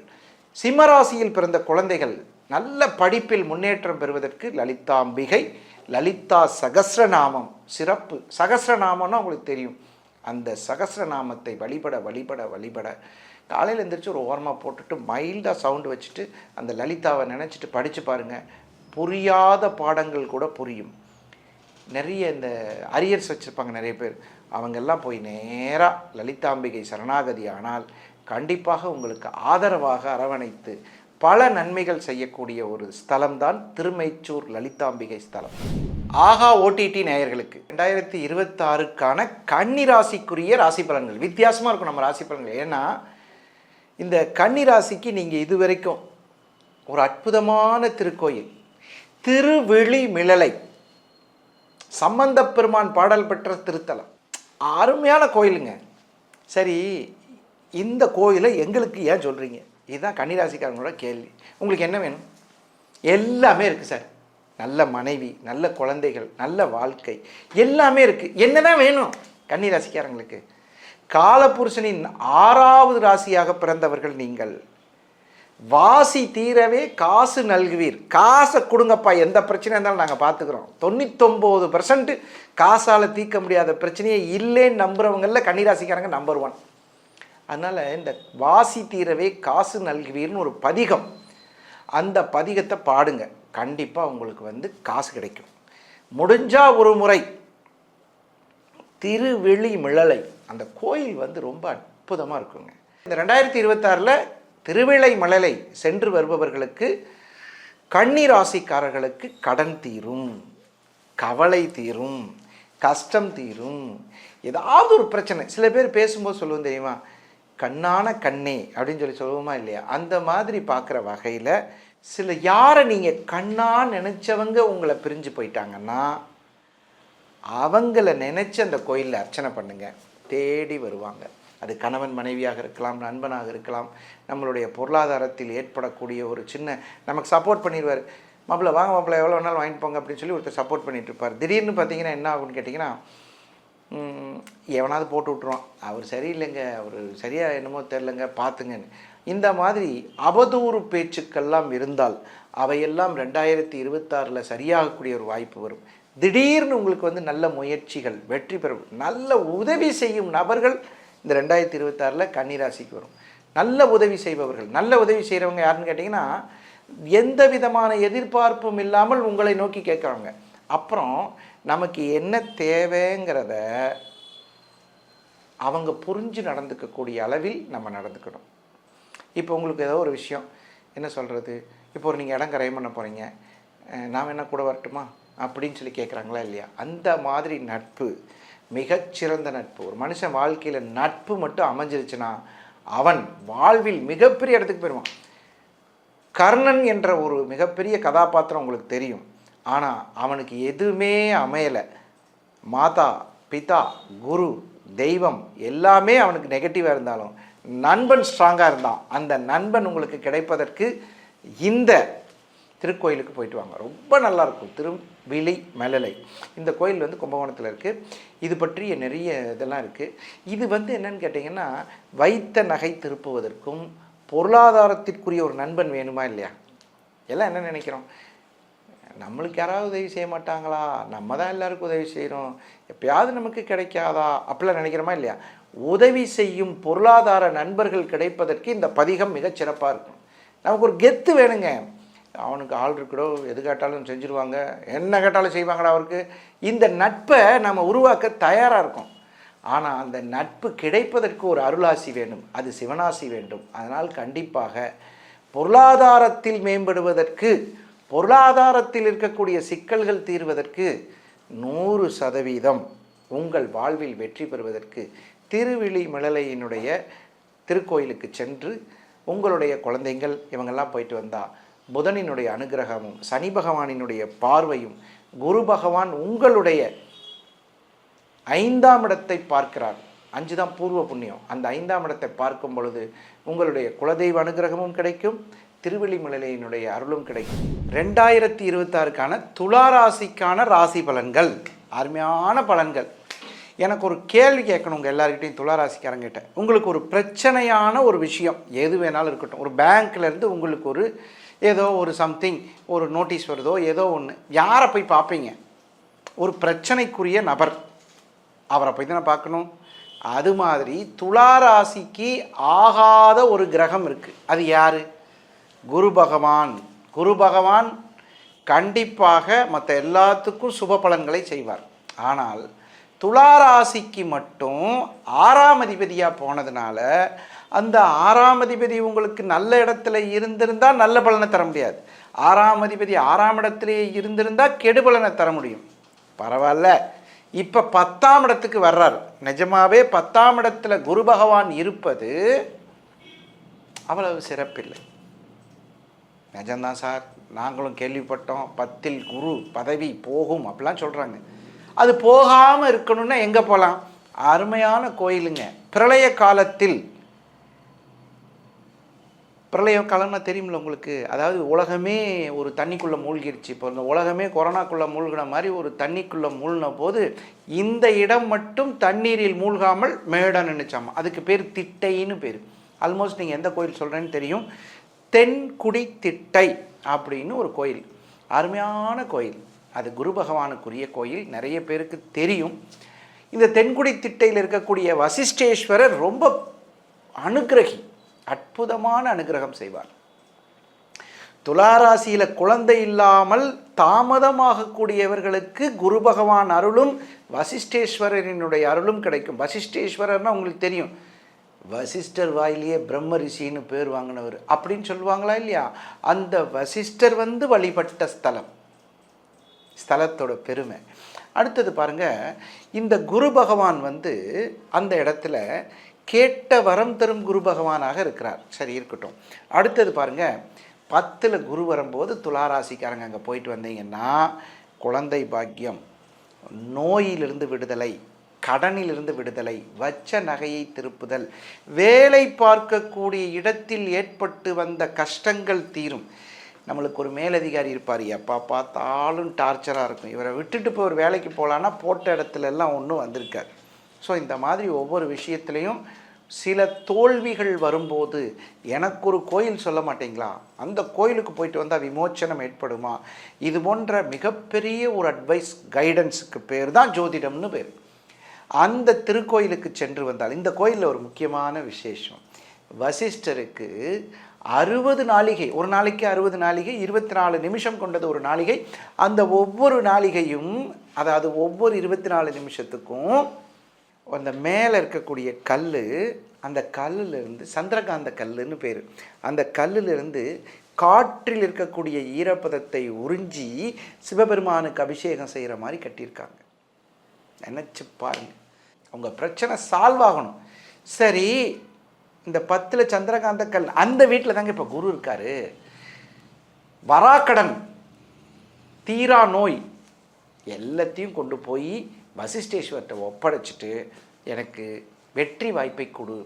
சிம்மராசியில் பிறந்த குழந்தைகள் நல்ல படிப்பில் முன்னேற்றம் பெறுவதற்கு லலிதாம்பிகை, லலிதா சகஸ்ரநாமம் சிறப்பு. சகஸ்ரநாமம்னா உங்களுக்கு தெரியும், அந்த சகஸ்ரநாமத்தை வழிபட காலையில் எழுந்திரிச்சு ஒரு ஓரமாக போட்டுட்டு மைல்டாக சவுண்டு வச்சுட்டு அந்த லலிதாவை நினச்சிட்டு படித்து பாருங்கள். புரியாத பாடங்கள் கூட புரியும். நிறைய இந்த அரியர்ஸ் வச்சுருப்பாங்க நிறைய பேர், அவங்கெல்லாம் போய் நேராக லலிதாம்பிகை சரணாகதி ஆனால் கண்டிப்பாக உங்களுக்கு ஆதரவாக அரவணைத்து பல நன்மைகள் செய்யக்கூடிய ஒரு ஸ்தலம்தான் திருமைச்சூர் லலிதாம்பிகை ஸ்தலம். ஆகா ஓடிடி நேயர்களுக்கு 2026க்கான கன்னிராசிக்குரிய ராசி பலன்கள் வித்தியாசமாக இருக்கும் நம்ம ராசி பலன்கள். ஏன்னா இந்த கன்னிராசிக்கு நீங்கள் இதுவரைக்கும் ஒரு அற்புதமான திருக்கோயில் திருவிழிமிழலை சம்பந்த பெருமான் பாடல் பெற்ற திருத்தலம், அருமையான கோயிலுங்க. சரி, இந்த கோயிலை எங்களுக்கு ஏன் சொல்கிறீங்க? இதுதான் கன்னிராசிக்காரங்களோட கேள்வி. உங்களுக்கு என்ன வேணும்? எல்லாமே இருக்குது சார். நல்ல மனைவி, நல்ல குழந்தைகள், நல்ல வாழ்க்கை, எல்லாமே இருக்குது. என்ன தான் வேணும் கன்னிராசிக்காரங்களுக்கு? காலபுருஷனின் 6வது ராசியாக பிறந்தவர்கள் நீங்கள். வாசி தீரவே காசு நல்குவீர். காசை கொடுங்கப்பா, எந்த பிரச்சனையாக இருந்தாலும் நாங்கள் பார்த்துக்குறோம். 99% காசால் தீர்க்க முடியாத பிரச்சனையே இல்லைன்னு நம்புகிறவங்களில் கன்னிராசிக்காரங்க நம்பர் 1. அதனால் இந்த வாசி தீரவே காசு நல்குவீர்னு ஒரு பதிகம், அந்த பதிகத்தை பாடுங்க. கண்டிப்பாக உங்களுக்கு காசு கிடைக்கும். முடிஞ்சால் ஒரு முறை திருவிழிமிழலை, அந்த கோயில் வந்து ரொம்ப அற்புதமாக இருக்குங்க. இந்த 2026 திருவிழிமிழலை சென்று வருபவர்களுக்கு, கன்னி ராசிக்காரர்களுக்கு கடன் தீரும், கவலை தீரும், கஷ்டம் தீரும். ஏதாவது ஒரு பிரச்சனை, சில பேர் பேசும்போது சொல்லுவோம் தெரியுமா, கண்ணான கண்ணே அப்படின்னு சொல்லுவோமா இல்லையா, அந்த மாதிரி பார்க்குற வகையில் சில யாரை நீங்கள் கண்ணா நினச்சவங்க உங்களை பிரிஞ்சு போயிட்டாங்கன்னா அவங்கள நினச்சி அந்த கோயிலில் அர்ச்சனை பண்ணுங்கள், தேடி வருவாங்க. அது கணவன் மனைவியாக இருக்கலாம், நண்பனாக இருக்கலாம், நம்மளுடைய பொருளாதாரத்தில் ஏற்படக்கூடிய ஒரு சின்ன நமக்கு சப்போர்ட் பண்ணிடுவார். மாப்பிள்ளை வாங்க மாப்பிள்ளை, எவ்வளோ வேணாலும் வாங்கிட்டு போங்க அப்படின்னு சொல்லி ஒருத்தர் சப்போர்ட் பண்ணிகிட்டு இருப்பார். திடீர்னு பார்த்தீங்கன்னா என்ன ஆகும்னு கேட்டிங்கன்னா, எவனாவது போட்டு விட்ருவான், அவர் சரியில்லைங்க, அவர் சரியாக என்னமோ தெரிலங்க பார்த்துங்கன்னு. இந்த மாதிரி அவதூறு பேச்சுக்கள்லாம் இருந்தால் அவையெல்லாம் 2026 சரியாகக்கூடிய ஒரு வாய்ப்பு வரும். திடீர்னு உங்களுக்கு வந்து நல்ல முயற்சிகள் வெற்றி பெறும், நல்ல உதவி செய்யும் நபர்கள் இந்த 2026 கன்னிராசிக்கு வரும். நல்ல உதவி செய்பவர்கள், நல்ல உதவி செய்கிறவங்க யாருன்னு கேட்டிங்கன்னா, எந்த விதமான எதிர்பார்ப்பும் இல்லாமல் உங்களை நோக்கி கேட்குறாங்க. அப்புறம் நமக்கு என்ன தேவைங்கிறத அவங்க புரிஞ்சு நடந்துக்கக்கூடிய அளவில் நம்ம நடந்துக்கணும். இப்போ உங்களுக்கு ஏதோ ஒரு விஷயம் என்ன சொல்கிறது, இப்போ ஒரு நீங்கள் இடம் கரையம் பண்ண போகிறீங்க, நாம் என்ன கூட வரட்டுமா அப்படின்னு சொல்லி கேட்குறாங்களா இல்லையா, அந்த மாதிரி நட்பு மிகச்சிறந்த நட்பு. ஒரு மனுஷன் வாழ்க்கையில் நட்பு மட்டும் அமைஞ்சிருச்சுன்னா அவன் வாழ்வில் மிகப்பெரிய இடத்துக்கு போயிடுவான். கர்ணன் என்ற ஒரு மிகப்பெரிய கதாபாத்திரம் உங்களுக்கு தெரியும், ஆனால் அவனுக்கு எதுவுமே அமையலை. மாதா, பிதா, குரு, தெய்வம் எல்லாமே அவனுக்கு நெகட்டிவாக இருந்தாலும் நண்பன் ஸ்ட்ராங்காக இருந்தான். அந்த நண்பன் உங்களுக்கு கிடைப்பதற்கு இந்த திருக்கோயிலுக்கு போயிட்டு வாங்க, ரொம்ப நல்லாயிருக்கும். திருவிழிமிழலை இந்த கோயில் வந்து கும்பகோணத்தில் இருக்குது. இது பற்றிய நிறைய இதெல்லாம் இருக்குது. இது வந்து என்னன்னு கேட்டிங்கன்னா, வைத்த நகை திருப்புவதற்கும் பொருளாதாரத்திற்குரிய ஒரு நண்பன் வேணுமா இல்லையா. எல்லாம் என்ன நினைக்கிறோம், நம்மளுக்கு யாராவது உதவி செய்ய மாட்டாங்களா, நம்ம தான் எல்லாருக்கும் உதவி செய்கிறோம், எப்பயாவது நமக்கு கிடைக்காதா அப்படிலாம் நினைக்கிறோமா இல்லையா. உதவி செய்யும் பொருளாதார நண்பர்கள் கிடைப்பதற்கு இந்த பதிகம் மிகச் சிறப்பாக இருக்கும். நமக்கு ஒரு கெத்து வேணுங்க, அவனுக்கு ஆள் இருக்கடோ, எது கேட்டாலும் செஞ்சுருவாங்க, என்ன கேட்டாலும் செய்வாங்கடா அவருக்கு. இந்த நட்பை நம்ம உருவாக்க தயாராக இருக்கோம். ஆனால் அந்த நட்பு கிடைப்பதற்கு ஒரு அருளாசி வேண்டும், அது சிவனாசி வேண்டும். அதனால் கண்டிப்பாக பொருளாதாரத்தில் மேம்படுவதற்கு, பொருளாதாரத்தில் இருக்கக்கூடிய சிக்கல்கள் தீர்வதற்கு 100% உங்கள் வாழ்வில் வெற்றி பெறுவதற்கு திருவிழிமிழலையினுடைய திருக்கோயிலுக்கு சென்று உங்களுடைய குழந்தைங்கள் இவங்கெல்லாம் போயிட்டு வந்தால் புதனினுடைய அனுகிரகமும் சனி பகவானினுடைய பார்வையும், குரு பகவான் உங்களுடைய 5ஆம் இடத்தை பார்க்கிறார். 5 தான் பூர்வ புண்ணியம். அந்த 5ஆம் இடத்தை பார்க்கும் பொழுது உங்களுடைய குலதெய்வ அனுகிரகமும் கிடைக்கும், திருவிழிமிழலையினுடைய அருளும் கிடைக்கும். 2026க்கான துளாராசிக்கான ராசி பலன்கள், அருமையான பலன்கள். எனக்கு ஒரு கேள்வி கேட்கணும் உங்கள் எல்லாருக்கிட்டையும், துளாராசிக்காரங்கிட்ட. உங்களுக்கு ஒரு பிரச்சனையான ஒரு விஷயம் எது வேணாலும் இருக்கட்டும், ஒரு பேங்க்லேருந்து உங்களுக்கு ஒரு ஏதோ ஒரு சம்திங் ஒரு நோட்டீஸ் வருதோ ஏதோ ஒன்று, யாரை போய் பார்ப்பீங்க? ஒரு பிரச்சனைக்குரிய நபர், அவரை போய் தானே பார்க்கணும். அது மாதிரி துளாராசிக்கு ஆகாத ஒரு கிரகம் இருக்குது, அது யார்? குரு பகவான். குரு பகவான் கண்டிப்பாக மற்ற எல்லாத்துக்கும் சுப பலன்களை செய்வார். ஆனால் துளாராசிக்கு மட்டும் 6ஆம் அதிபதியாக போனதுனால அந்த 6ஆம் அதிபதி உங்களுக்கு நல்ல இடத்துல இருந்திருந்தால் நல்ல பலனை தர முடியாது. 6ஆம் அதிபதி 6ஆம் இடத்துலேயே இருந்திருந்தால் கெடு பலனை தர முடியும். பரவாயில்ல, இப்போ 10ஆம் இடத்துக்கு வர்றார். நிஜமாவே 10ஆம் இடத்துல குரு பகவான் இருப்பது அவ்வளவு சிறப்பில்லை. நிஜம்தான் சார், நாங்களும் கேள்விப்பட்டோம், 10இல் குரு பதவி போகும் அப்படிலாம் சொல்கிறாங்க. அது போகாமல் இருக்கணும்னா எங்கே போகலாம்? அருமையான கோயிலுங்க. பிரளய காலத்தில், பிரளய காலம்னா தெரியுமில்ல உங்களுக்கு, அதாவது உலகமே ஒரு தண்ணிக்குள்ளே மூழ்கிடுச்சு. இப்போ இந்த உலகமே கொரோனாக்குள்ளே மூழ்கின மாதிரி ஒரு தண்ணிக்குள்ளே மூழ்கின போது இந்த இடம் மட்டும் தண்ணீரில் மூழ்காமல் மேட நினைச்சாமா. அதுக்கு பேர் திட்டைன்னு பேர். ஆல்மோஸ்ட் நீங்கள் எந்த கோயில் சொல்கிறேன்னு தெரியும். தென்குடி திட்டை அப்படின்னு ஒரு கோயில், அருமையான கோயில். அது குரு பகவானுக்குரிய கோயில், நிறைய பேருக்கு தெரியும். இந்த தென்குடி திட்டையில் இருக்கக்கூடிய வசிஷ்டேஸ்வரர் ரொம்ப அனுகிரகி, அற்புதமான அனுகிரகம் செய்வார். துளாராசியில் குழந்தை இல்லாமல் தாமதமாகக்கூடியவர்களுக்கு குரு பகவான் அருளும் வசிஷ்டேஸ்வரரினுடைய அருளும் கிடைக்கும். வசிஷ்டேஸ்வரர்னால் உங்களுக்கு தெரியும், வசிஷ்டர் வாயிலேயே பிரம்ம ரிஷின்னு பேர் வாங்கினவர் அப்படின்னு சொல்லுவாங்களா இல்லையா? அந்த வசிஷ்டர் வழிபட்ட ஸ்தலத்தோட பெருமை. அடுத்தது பாருங்கள், இந்த குரு பகவான் அந்த இடத்துல கேட்ட வரம் தரும் குரு பகவானாக இருக்கிறார். சரி, இருக்கட்டும். அடுத்தது பாருங்கள், 10ல் குரு வரும்போது துளாராசிக்காரங்க அங்கே போயிட்டு வந்தீங்கன்னா குழந்தை பாக்கியம், நோயிலிருந்து விடுதலை, கடனிலிருந்து விடுதலை, வச்ச நகையை திருப்புதல், வேலை பார்க்கக்கூடிய இடத்தில் ஏற்பட்டு வந்த கஷ்டங்கள் தீரும். நம்மளுக்கு ஒரு மேலதிகாரி இருப்பார், எப்போ பார்த்தாலும் டார்ச்சராக இருக்கும், இவரை விட்டுட்டு போய் ஒரு வேலைக்கு போகலான்னா போட்ட இடத்துல எல்லாம் ஒன்றும் வந்திருக்காது. ஸோ இந்த மாதிரி ஒவ்வொரு விஷயத்துலேயும் சில தோல்விகள் வரும்போது எனக்கு ஒரு கோயில் சொல்ல மாட்டீங்களா, அந்த கோயிலுக்கு போயிட்டு வந்தால் விமோச்சனம் ஏற்படுமா, இது போன்ற மிகப்பெரிய ஒரு அட்வைஸ் கைடன்ஸுக்கு பேர் தான் ஜோதிடம்னு பேர். அந்த திருக்கோயிலுக்கு சென்று வந்தால், இந்த கோயிலில் ஒரு முக்கியமான விசேஷம், வசிஷ்டருக்கு 60 நாளிகை, ஒரு நாளைக்கு 60 நாளிகை, 24 நிமிஷம் கொண்டது ஒரு நாளிகை. அந்த ஒவ்வொரு நாளிகையும், அதாவது ஒவ்வொரு 24 நிமிஷத்துக்கும் அந்த மேலே இருக்கக்கூடிய கல், அந்த கல்லிலிருந்து சந்திரகாந்த கல்லுன்னு பேர், அந்த கல்லிலிருந்து காற்றில் இருக்கக்கூடிய ஈரப்பதத்தை உறிஞ்சி சிவபெருமானுக்கு அபிஷேகம் செய்கிற மாதிரி கட்டியிருக்காங்க. நினச்சி பாருங்க, உங்கள் பிரச்சனை சால்வ் ஆகணும். சரி, இந்த 10ல் சந்திரகாந்த கல், அந்த வீட்டில் தாங்க இப்போ குரு இருக்காரு. வராக்கடன், தீரா நோய் எல்லாத்தையும் கொண்டு போய் வசிஷ்டேஸ்வரத்தை ஒப்படைச்சிட்டு எனக்கு வெற்றி வாய்ப்பை கொடு.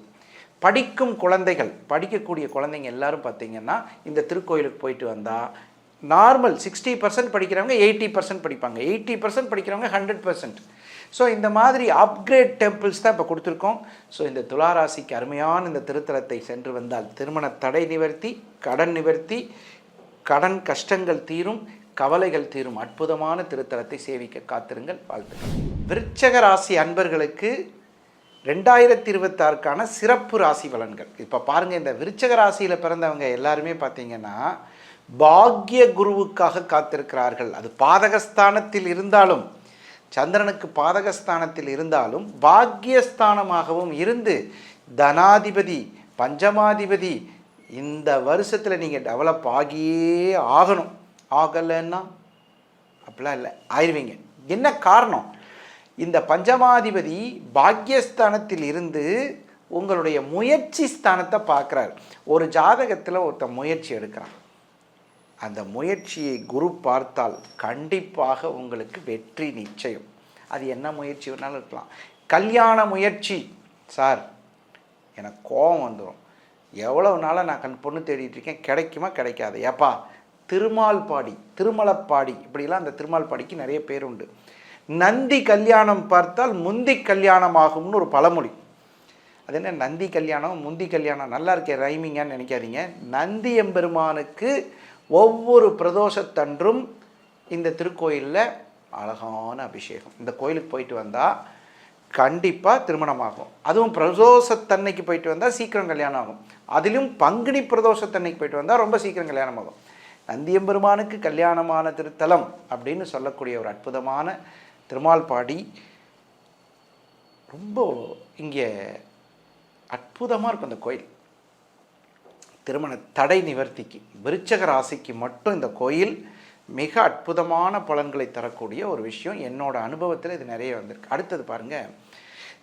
படிக்கும் குழந்தைகள், படிக்கக்கூடிய குழந்தைங்க எல்லாரும் பார்த்திங்கன்னா இந்த திருக்கோயிலுக்கு போயிட்டு வந்தால் நார்மல் 60% படிக்கிறவங்க 80% படிப்பாங்க, 80% படிக்கிறவங்க 100%. ஸோ இந்த மாதிரி அப்கிரேட் டெம்பிள்ஸ் தான் இப்போ கொடுத்துருக்கோம். ஸோ இந்த துளாராசிக்கு அருமையான இந்த திருத்தலத்தை சென்று வந்தால் திருமண தடை நிவர்த்தி, கடன் நிவர்த்தி, கடன் கஷ்டங்கள் தீரும், கவலைகள் தீரும். அற்புதமான திருத்தலத்தை சேவிக்க காத்திருங்கள். வாழ்த்துக்கள். விருச்சக ராசி அன்பர்களுக்கு 2026க்கான சிறப்பு ராசி பலன்கள். இப்போ பாருங்கள், இந்த விருச்சக ராசியில் பிறந்தவங்க எல்லாருமே பார்த்தீங்கன்னா பாக்ய குருவுக்காக காத்திருக்கிறார்கள். அது பாதகஸ்தானத்தில் இருந்தாலும், சந்திரனுக்கு பாதகஸ்தானத்தில் இருந்தாலும் பாக்யஸ்தானமாகவும் இருந்து தனாதிபதி, பஞ்சமாதிபதி இந்த வருஷத்தில் நீங்கள் டெவலப் ஆகியே ஆகணும். ஆகலைன்னா அப்படிலாம் இல்லை, ஆயிடுவீங்க. என்ன காரணம்? இந்த பஞ்சமாதிபதி பாக்யஸ்தானத்தில் இருந்து உங்களுடைய முயற்சி ஸ்தானத்தை பார்க்குறார். ஒரு ஜாதகத்தில் ஒருத்தர் முயற்சி எடுக்கிறான், அந்த முயற்சியை குரு பார்த்தால் கண்டிப்பாக உங்களுக்கு வெற்றி நிச்சயம். அது என்ன முயற்சி வேணாலும் இருக்கலாம். கல்யாண முயற்சி, சார் எனக்கு கோபம் வந்துடும், எவ்வளவு நாளாக நான் பொண்ணு தேடிட்டு இருக்கேன், கிடைக்குமா கிடைக்காது, ஏப்பா திருமால்பாடி, திருமலப்பாடி, இப்படிலாம் அந்த திருமால்பாடிக்கு நிறைய பேர் உண்டு. நந்தி கல்யாணம் பார்த்தால் முந்தி கல்யாணம் ஆகும்னு ஒரு பழமொழி. அது என்ன நந்தி கல்யாணம் முந்தி கல்யாணம், நல்லா இருக்கே ரைமிங்கான்னு நினைக்காதீங்க. நந்தி எம்பெருமானுக்கு ஒவ்வொரு பிரதோஷத்தன்றும் இந்த திருக்கோயிலில் அழகான அபிஷேகம். இந்த கோயிலுக்கு போயிட்டு வந்தால் கண்டிப்பாக திருமணமாகும். அதுவும் பிரதோஷத்தன்னைக்கு போயிட்டு வந்தால் சீக்கிரம் கல்யாணம் ஆகும். அதிலும் பங்குனி பிரதோஷத்தன்னைக்கு போயிட்டு வந்தால் ரொம்ப சீக்கிரம் கல்யாணம் ஆகும். நந்தியம்பெருமானுக்கு கல்யாணமான திருத்தலம் அப்படின்னு சொல்லக்கூடிய ஒரு அற்புதமான திருமால்பாடி ரொம்ப இங்கே அற்புதமாக இருக்கும். அந்த கோயில் திருமண தடை நிவர்த்திக்கு, விருச்சக ராசிக்கு மட்டும் இந்த கோயில் மிக அற்புதமான பலன்களை தரக்கூடிய ஒரு விஷயம். என்னோட அனுபவத்தில் இது நிறைய வந்திருக்கு. அடுத்தது பாருங்கள்,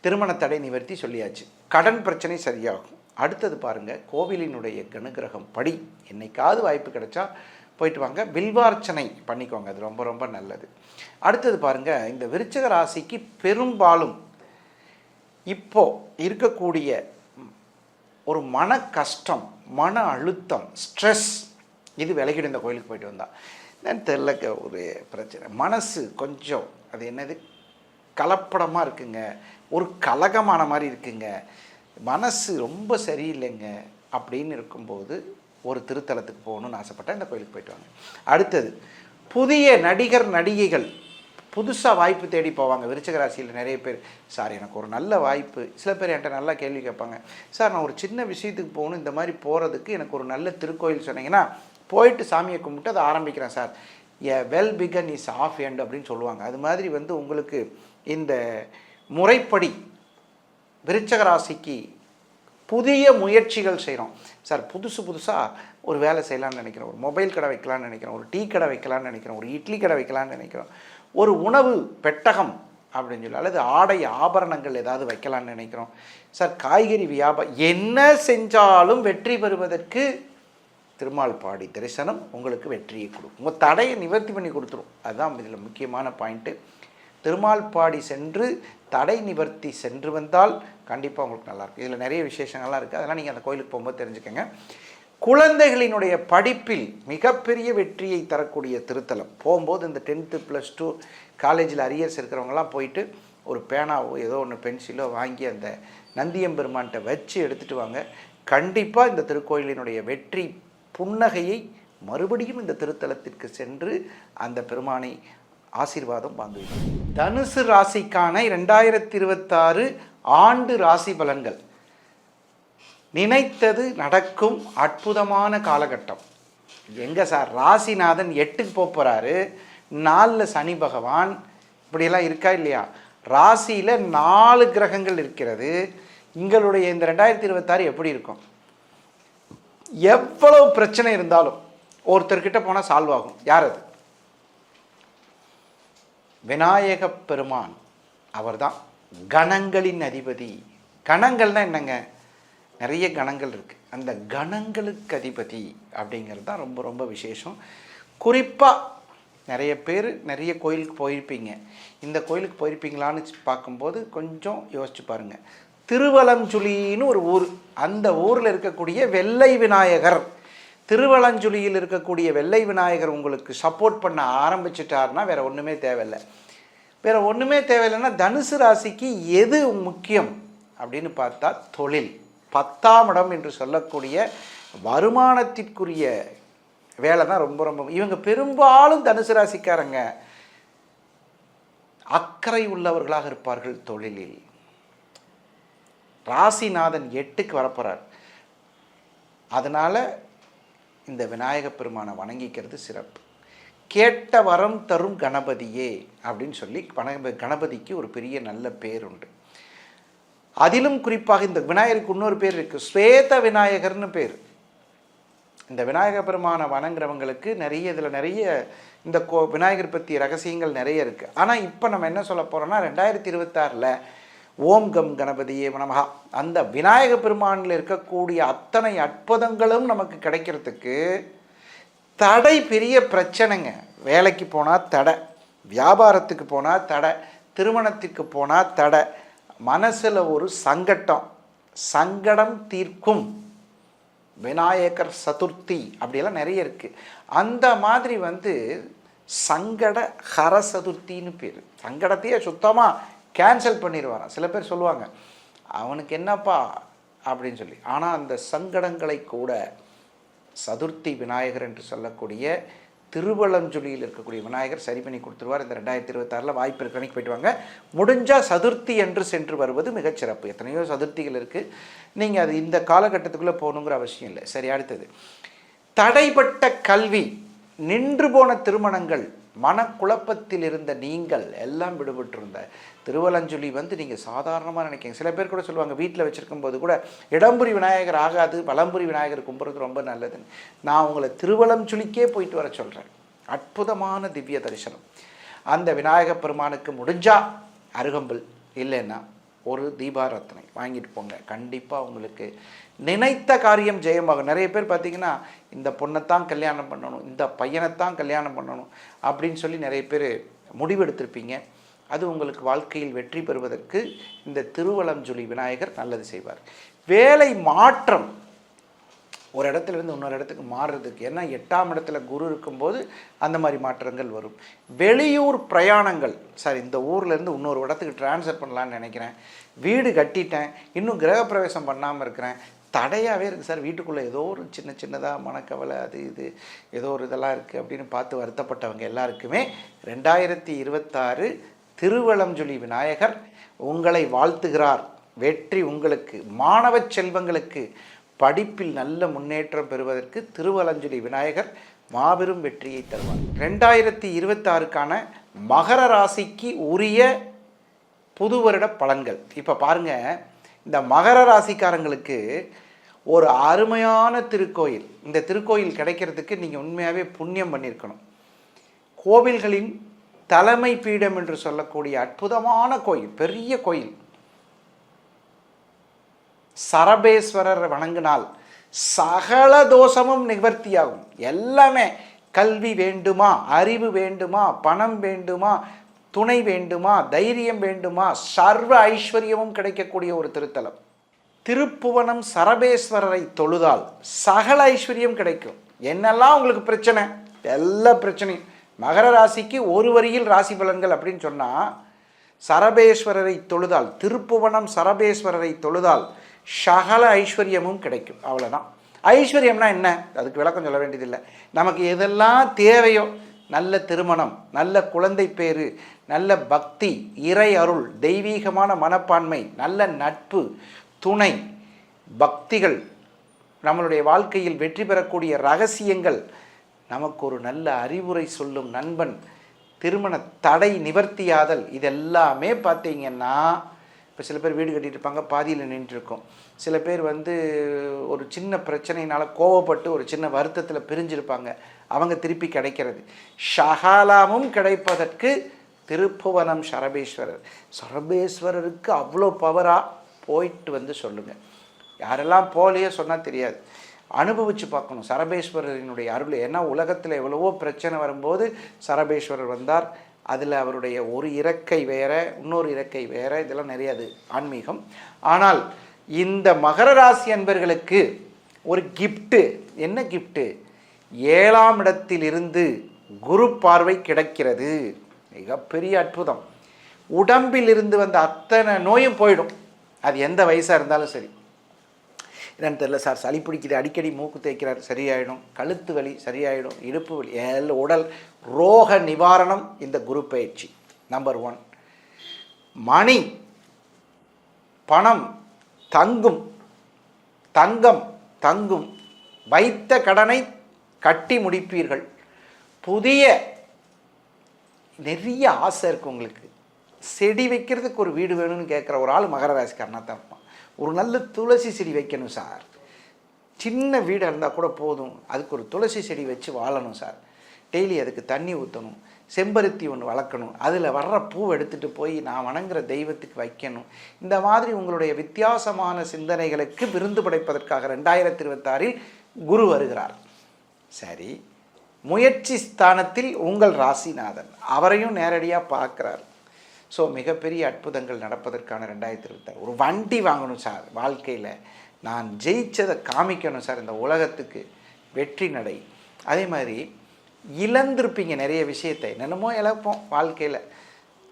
திருமண தடை நிவர்த்தி சொல்லியாச்சு, கடன் பிரச்சனை சரியாகும். அடுத்தது பாருங்கள், கோவிலினுடைய கனுகிரகம் படி என்னைக்காவது வாய்ப்பு கிடைச்சா போயிட்டு வாங்க, பில்வார்ச்சனை பண்ணிக்கோங்க, அது ரொம்ப ரொம்ப நல்லது. அடுத்தது பாருங்கள், இந்த விருச்சக ராசிக்கு பெரும்பாலும் இப்போது இருக்கக்கூடிய ஒரு மன கஷ்டம், மன அழுத்தம், ஸ்ட்ரெஸ், இது விலகிடும் இந்த கோயிலுக்கு போயிட்டு வந்தால். என்னன்னு தெரில, ஒரு பிரச்சனை, மனசு கொஞ்சம் அது என்னது கலப்படமாக இருக்குங்க, ஒரு கலகமான மாதிரி இருக்குங்க, மனசு ரொம்ப சரியில்லைங்க அப்படின்னு இருக்கும்போது ஒரு திருத்தலத்துக்கு போகணும்னு ஆசைப்பட்டேன், இந்த கோயிலுக்கு போயிட்டு வாங்க. அடுத்தது, புதிய நடிகர் நடிகைகள் புதுசாக வாய்ப்பு தேடி போவாங்க. விருச்சிக ராசியில் நிறைய பேர், சார் எனக்கு ஒரு நல்ல வாய்ப்பு, சில பேர் என்கிட்ட நல்லா கேள்வி கேட்பாங்க, சார் நான் ஒரு சின்ன விஷயத்துக்கு போகணும், இந்த மாதிரி போகிறதுக்கு எனக்கு ஒரு நல்ல திருக்கோயில் சொன்னீங்கன்னா போயிட்டு சாமியை கும்பிட்டு அதை ஆரம்பிக்கிறேன் sir. Well begun is half end அப்படின்னு சொல்லுவாங்க. அது மாதிரி வந்து உங்களுக்கு இந்த முறைப்படி விருச்சக ராசிக்கு புதிய முயற்சிகள் செய்கிறோம் சார். புதுசாக ஒரு வேலை செய்யலான்னு நினைக்கிறோம், ஒரு மொபைல் கடை வைக்கலான்னு நினைக்கிறோம், ஒரு டீ கடை வைக்கலான்னு நினைக்கிறோம், ஒரு இட்லி கடை வைக்கலான்னு நினைக்கிறோம், ஒரு உணவு பெட்டகம் அப்படின்னு சொல்லி, அல்லது ஆடை ஆபரணங்கள் ஏதாவது வைக்கலான்னு நினைக்கிறோம் சார். காய்கறி வியாபாரம் என்ன செஞ்சாலும் வெற்றி பெறுவதற்கு திருமால்பாடி தரிசனம் உங்களுக்கு வெற்றியை கொடுக்கும். உங்கள் தடையை நிவர்த்தி பண்ணி கொடுத்துரும். அதுதான் இதில் முக்கியமான பாயிண்ட்டு. திருமால்பாடி சென்று தடை நிவர்த்தி சென்று வந்தால் கண்டிப்பாக உங்களுக்கு நல்லாயிருக்கும். இதில் நிறைய விசேஷங்கள்லாம் இருக்குது, அதெல்லாம் நீங்கள் அந்த கோயிலுக்கு போகும்போது தெரிஞ்சுக்கோங்க. குழந்தைகளினுடைய படிப்பில் மிகப்பெரிய வெற்றியை தரக்கூடிய திருத்தலம். போகும்போது இந்த 10th +2 காலேஜில் அரியர்ஸ் இருக்கிறவங்கலாம் போயிட்டு ஒரு பேனாவோ ஏதோ ஒன்று பென்சிலோ வாங்கி அந்த நந்தியம்பெருமான்கிட்ட வச்சு எடுத்துகிட்டு வாங்க. கண்டிப்பாக இந்த திருக்கோயிலினுடைய வெற்றி புன்னகையை மறுபடியும் இந்த திருத்தலத்திற்கு சென்று அந்த பெருமானை ஆசீர்வாதம் வாங்குவீர்கள். தனுசு ராசிக்கான 2026 ஆண்டு ராசி பலன்கள். நினைத்தது நடக்கும் அற்புதமான காலகட்டம். எங்கே சார், ராசிநாதன் 8க்கு போகிறாரு, 4ல் சனி பகவான், இப்படியெல்லாம் இருக்கா இல்லையா? ராசியில் 4 கிரகங்கள் இருக்கிறது. எங்களுடைய இந்த 2026 எப்படி இருக்கும்? எவ்வளவு பிரச்சனை இருந்தாலும் ஒருத்தர்கிட்ட போனால் சால்வ் ஆகும். யார் அது? விநாயக பெருமான். அவர்தான் கணங்களின் அதிபதி. கணங்கள்னால் என்னங்க? நிறைய கணங்கள் இருக்குது. அந்த கணங்களுக்கு அதிபதி அப்படிங்கிறது தான் ரொம்ப ரொம்ப விசேஷம். குறிப்பாக நிறைய பேர் நிறைய கோயிலுக்கு போயிருப்பீங்க. இந்த கோயிலுக்கு போயிருப்பீங்களான்னு பார்க்கும்போது கொஞ்சம் யோசிச்சு பாருங்கள். திருவலஞ்சுழின்னு ஒரு ஊர். அந்த ஊரில் இருக்கக்கூடிய வெள்ளை விநாயகர், திருவலஞ்சுழியில் இருக்கக்கூடிய வெள்ளை விநாயகர் உங்களுக்கு சப்போர்ட் பண்ண ஆரம்பிச்சிட்டாருன்னா வேறு ஒன்றுமே தேவையில்லை. வேறு ஒன்றுமே தேவையில்லைன்னா தனுசு ராசிக்கு எது முக்கியம் அப்படின்னு பார்த்தா தொழில். 10ஆம் இடம் என்று சொல்லக்கூடிய வருமானத்திற்குரிய வேலை தான் ரொம்ப ரொம்ப. இவங்க பெரும்பாலும் தனுசு ராசிக்காரங்க அக்கறை உள்ளவர்களாக இருப்பார்கள் தொழிலில். ராசிநாதன் 8க்கு வரப்போகிறார். அதனால் இந்த விநாயக பெருமானை வணங்கிக்கிறது சிறப்பு. கேட்ட வரம் தரும் கணபதியே அப்படின்னு சொல்லி கணபதிக்கு ஒரு பெரிய நல்ல பேர் உண்டு. அதிலும் குறிப்பாக இந்த விநாயகருக்கு இன்னொரு பேர் இருக்குது, ஸ்வேத விநாயகர்னு பேர். இந்த விநாயக பெருமானை வணங்குறவங்களுக்கு இதில் நிறைய இந்த விநாயகர் பற்றி ரகசியங்கள் நிறைய இருக்குது. ஆனால் இப்போ நம்ம என்ன சொல்ல போகிறோம்னா 2026 ஓம் கம் கணபதியே நமஹா, அந்த விநாயக பெருமானில் இருக்கக்கூடிய அத்தனை அற்புதங்களும் நமக்கு கிடைக்கிறதுக்கு தடை பெரிய பிரச்சனைங்க. வேலைக்கு போனால் தடை, வியாபாரத்துக்கு போனால் தடை, திருமணத்துக்கு போனால் தடை, மனசில் ஒரு சங்கடம் தீர்க்கும் விநாயகர் சதுர்த்தி அப்படியெல்லாம் நிறைய இருக்குது. அந்த மாதிரி சங்கட ஹர சதுர்த்தின்னு பேர். சங்கடத்தையே சுத்தமாக கேன்சல் பண்ணிடுவாராம். சில பேர் சொல்லுவாங்க அவனுக்கு என்னப்பா அப்படின்னு சொல்லி. ஆனால் அந்த சங்கடங்களை கூட சதுர்த்தி விநாயகர் என்று சொல்லக்கூடிய திருவலஞ்சுழியில் இருக்கக்கூடிய விநாயகர் சரி பண்ணி கொடுத்துருவார். இந்த 2026 வாய்ப்பு இருக்கிறனைக்கு போய்ட்டு வாங்க. முடிஞ்சால் சதுர்த்தி என்று சென்று வருவது மிகச்சிறப்பு. எத்தனையோ சதுர்த்திகள் இருக்குது, நீங்கள் அது இந்த காலகட்டத்துக்குள்ளே போகணுங்கிற அவசியம் இல்லை. சரி, அடுத்தது தடைப்பட்ட கல்வி, நின்று போன திருமணங்கள், மனக்குழப்பத்தில் இருந்த நீங்கள் எல்லாம் விடுபட்டிருந்த திருவலஞ்சுழி நீங்கள் சாதாரணமாக நினைக்கிங்க. சில பேர் கூட சொல்லுவாங்க வீட்டில் வச்சுருக்கும் போது கூட இடம்புரி விநாயகர் ஆகாது, வலம்புரி விநாயகர் கும்புறது ரொம்ப நல்லதுன்னு. நான் உங்களை திருவலஞ்சுழிக்கே போயிட்டு வர சொல்கிறேன். அற்புதமான திவ்ய தரிசனம். அந்த விநாயக பெருமானுக்கு முடிஞ்சால் அருகம்புல், இல்லைன்னா ஒரு தீபாரத்தனை வாங்கிட்டு போங்க. கண்டிப்பாக உங்களுக்கு நினைத்த காரியம் ஜெயமாகும். நிறைய பேர் பார்த்திங்கன்னா இந்த பொண்ணைத்தான் கல்யாணம் பண்ணணும், இந்த பையனைத்தான் கல்யாணம் பண்ணணும் அப்படின்னு சொல்லி நிறைய பேர் முடிவெடுத்திருப்பீங்க. அது உங்களுக்கு வாழ்க்கையில் வெற்றி பெறுவதற்கு இந்த திருவலஞ்சுழி விநாயகர் நல்லது செய்வார். வேலை மாற்றம், ஒரு இடத்துலேருந்து இன்னொரு இடத்துக்கு மாறுறதுக்கு, ஏன்னா 8ஆம் இடத்துல குரு இருக்கும்போது அந்த மாதிரி மாற்றங்கள் வரும். வெளியூர் பிரயாணங்கள், சார் இந்த ஊர்லேருந்து இன்னொரு இடத்துக்கு ட்ரான்ஸ்ஃபர் பண்ணலான்னு நினைக்கிறேன், வீடு கட்டிட்டேன், இன்னும் கிரகப்பிரவேசம் பண்ணாமல் இருக்கிறேன், தடையாகவே இருக்குது சார், வீட்டுக்குள்ளே ஏதோ ஒரு சின்னதாக மனக்கவலை, அது இது ஏதோ ஒரு இதெல்லாம் இருக்குது அப்படின்னு பார்த்து வருத்தப்பட்டவங்க எல்லாருக்குமே 2026 திருவலஞ்சுழி விநாயகர் உங்களை வாழ்த்துகிறார். வெற்றி உங்களுக்கு, மாணவ செல்வங்களுக்கு படிப்பில் நல்ல முன்னேற்றம் பெறுவதற்கு திருவலஞ்சுழி விநாயகர் மாபெரும் வெற்றியை தருவார். 2026க்கான மகர ராசிக்கு உரிய புது வருட பலன்கள். இப்போ பாருங்கள், இந்த மகர ராசிக்காரங்களுக்கு ஒரு அருமையான திருக்கோயில். இந்த திருக்கோயில் கிடைக்கிறதுக்கு நீங்கள் உண்மையாகவே புண்ணியம் பண்ணியிருக்கணும். கோவில்களின் தலைமை பீடம் என்று சொல்லக்கூடிய அற்புதமான கோயில், பெரிய கோயில். சரபேஸ்வரர் வணங்கினால் சகல தோஷமும் நிவர்த்தியாகும். எல்லாமே, கல்வி வேண்டுமா, அறிவு வேண்டுமா, பணம் வேண்டுமா, துணை வேண்டுமா, தைரியம் வேண்டுமா, சர்வ ஐஸ்வர்யமும் கிடைக்கக்கூடிய ஒரு திருத்தலம். திருப்புவனம் சரபேஸ்வரரை தொழுதால் சகல ஐஸ்வர்யம் கிடைக்கும். என்னெல்லாம் உங்களுக்கு பிரச்சனை, எல்லா பிரச்சனையும் மகர ராசிக்கு ஒரு வரியில் ராசி பலன்கள் அப்படின்னு சொன்னால், சரபேஸ்வரரை தொழுதால், திருப்புவனம் சரபேஸ்வரரை தொழுதால் சகல ஐஸ்வர்யமும் கிடைக்கும். அவ்வளோதான். ஐஸ்வர்யம்னா என்ன, அதுக்கு விளக்கம் சொல்ல வேண்டியதில்லை. நமக்கு எதெல்லாம் தேவையோ, நல்ல திருமணம், நல்ல குழந்தை பேரு, நல்ல பக்தி, இறை அருள், தெய்வீகமான மனப்பான்மை, நல்ல நட்பு, துணை, பக்திகள், நம்மளுடைய வாழ்க்கையில் வெற்றி பெறக்கூடிய ரகசியங்கள், நமக்கு ஒரு நல்ல அறிவுரை சொல்லும் நண்பன், திருமண தடை நிவர்த்தியாதல், இதெல்லாமே பார்த்தீங்கன்னா, இப்போ சில பேர் வீடு கட்டிட்டு இருப்பாங்க, பாதியில் நின்றுருக்கும். சில பேர் ஒரு சின்ன பிரச்சனையினால் கோவப்பட்டு ஒரு சின்ன வருத்தத்தில் பிரிஞ்சிருப்பாங்க, அவங்க திருப்பி கிடைக்கிறது. ஷகலாமும் கிடைப்பதற்கு திருப்புவனம் சரபேஸ்வரர். சரபேஸ்வரருக்கு அவ்வளோ பவராக போயிட்டு சொல்லுங்கள். யாரெல்லாம் போலையே சொன்னால் தெரியாது, அனுபவித்து பார்க்கணும் சரபேஸ்வரரினுடைய அருள். ஏன்னா உலகத்தில் எவ்வளவோ பிரச்சனை வரும்போது சரபேஸ்வரர் வந்தார். அதில் அவருடைய ஒரு இறக்கை வேற, இன்னொரு இறக்கை வேற, இதெல்லாம் நிறையாது ஆன்மீகம். ஆனால் இந்த மகர ராசி அன்பர்களுக்கு ஒரு கிஃப்ட்டு. என்ன கிஃப்ட்டு? 7ஆம் இடத்திலிருந்து குரு பார்வை கிடைக்கிறது. மிகப்பெரிய அற்புதம். உடம்பில் இருந்து வந்த அத்தனை நோயும் போயிடும். அது எந்த வயசாக இருந்தாலும் சரி. என்னன்னு தெரியல சார், சளி பிடிக்குது, அடிக்கடி மூக்கு தேய்க்கிறார், சரியாயிடும். கழுத்து வலி சரியாயிடும், இடுப்பு வலி, உடல் ரோக நிவாரணம் இந்த குரு பயிற்சி. நம்பர் 1. மணி, பணம் தங்கும், தங்கம் தங்கும். வைத்த கடனை கட்டி முடிப்பீர்கள். புதிய நிறைய ஆசை இருக்குது உங்களுக்கு. செடி வைக்கிறதுக்கு ஒரு வீடு வேணும்னு கேட்குற ஒரு ஆள் மகர ராசிக்காரனாக தான் இருப்பான். ஒரு நல்ல துளசி செடி வைக்கணும் சார், சின்ன வீடாக இருந்தால் கூட போதும், அதுக்கு ஒரு துளசி செடி வச்சு வாழணும் சார், டெய்லி அதுக்கு தண்ணி ஊற்றணும், செம்பருத்தி ஒன்று வளர்க்கணும், அதில் வர்ற பூவை எடுத்துகிட்டு போய் நான் வணங்குற தெய்வத்துக்கு வைக்கணும். இந்த மாதிரி உங்களுடைய வித்தியாசமான சிந்தனைகளுக்கு விருந்து படைப்பதற்காக 2026இல் குரு வருகிறார். சரி, முயற்சி ஸ்தானத்தில் உங்கள் ராசிநாதன், அவரையும் நேரடியாக பார்க்குறார். ஸோ மிகப்பெரிய அற்புதங்கள் நடப்பதற்கான 2026. ஒரு வண்டி வாங்கணும் சார், வாழ்க்கையில் நான் ஜெயிச்சதை காமிக்கணும் சார் இந்த உலகத்துக்கு, வெற்றி நடை. அதே மாதிரி இழந்திருப்பீங்க நிறைய விஷயத்தை, என்னென்னமோ இழப்போம் வாழ்க்கையில்.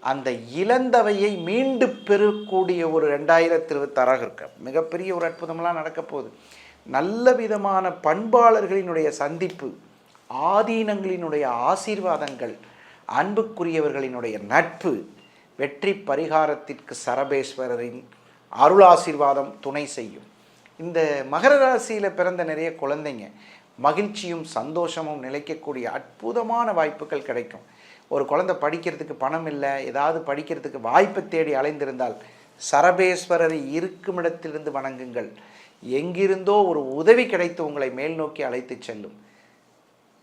அந்த இழந்தவையை மீண்டு பெறக்கூடிய ஒரு 2026 இருக்க மிகப்பெரிய ஒரு அற்புதமெல்லாம் நடக்க போகுது. நல்ல விதமான பண்பாளர்களினுடைய சந்திப்பு, ஆதீனங்களினுடைய ஆசீர்வாதங்கள், அன்புக்குரியவர்களினுடைய நட்பு, வெற்றி பரிகாரத்திற்கு சரபேஸ்வரரின் அருளாசீர்வாதம் துணை செய்யும். இந்த மகர ராசியில் பிறந்த நிறைய குழந்தைங்க மகிழ்ச்சியும் சந்தோஷமும் நிலைக்கக்கூடிய அற்புதமான வாய்ப்புகள் கிடைக்கும். ஒரு குழந்தை படிக்கிறதுக்கு பணம் இல்லை, ஏதாவது படிக்கிறதுக்கு வாய்ப்பை தேடி அலைந்திருந்தால் சரபேஸ்வரரை இருக்கும் இடத்திலிருந்து வணங்குங்கள். எங்கிருந்தோ ஒரு உதவி கிடைத்து உங்களை மேல் நோக்கி அழைத்து செல்லும்.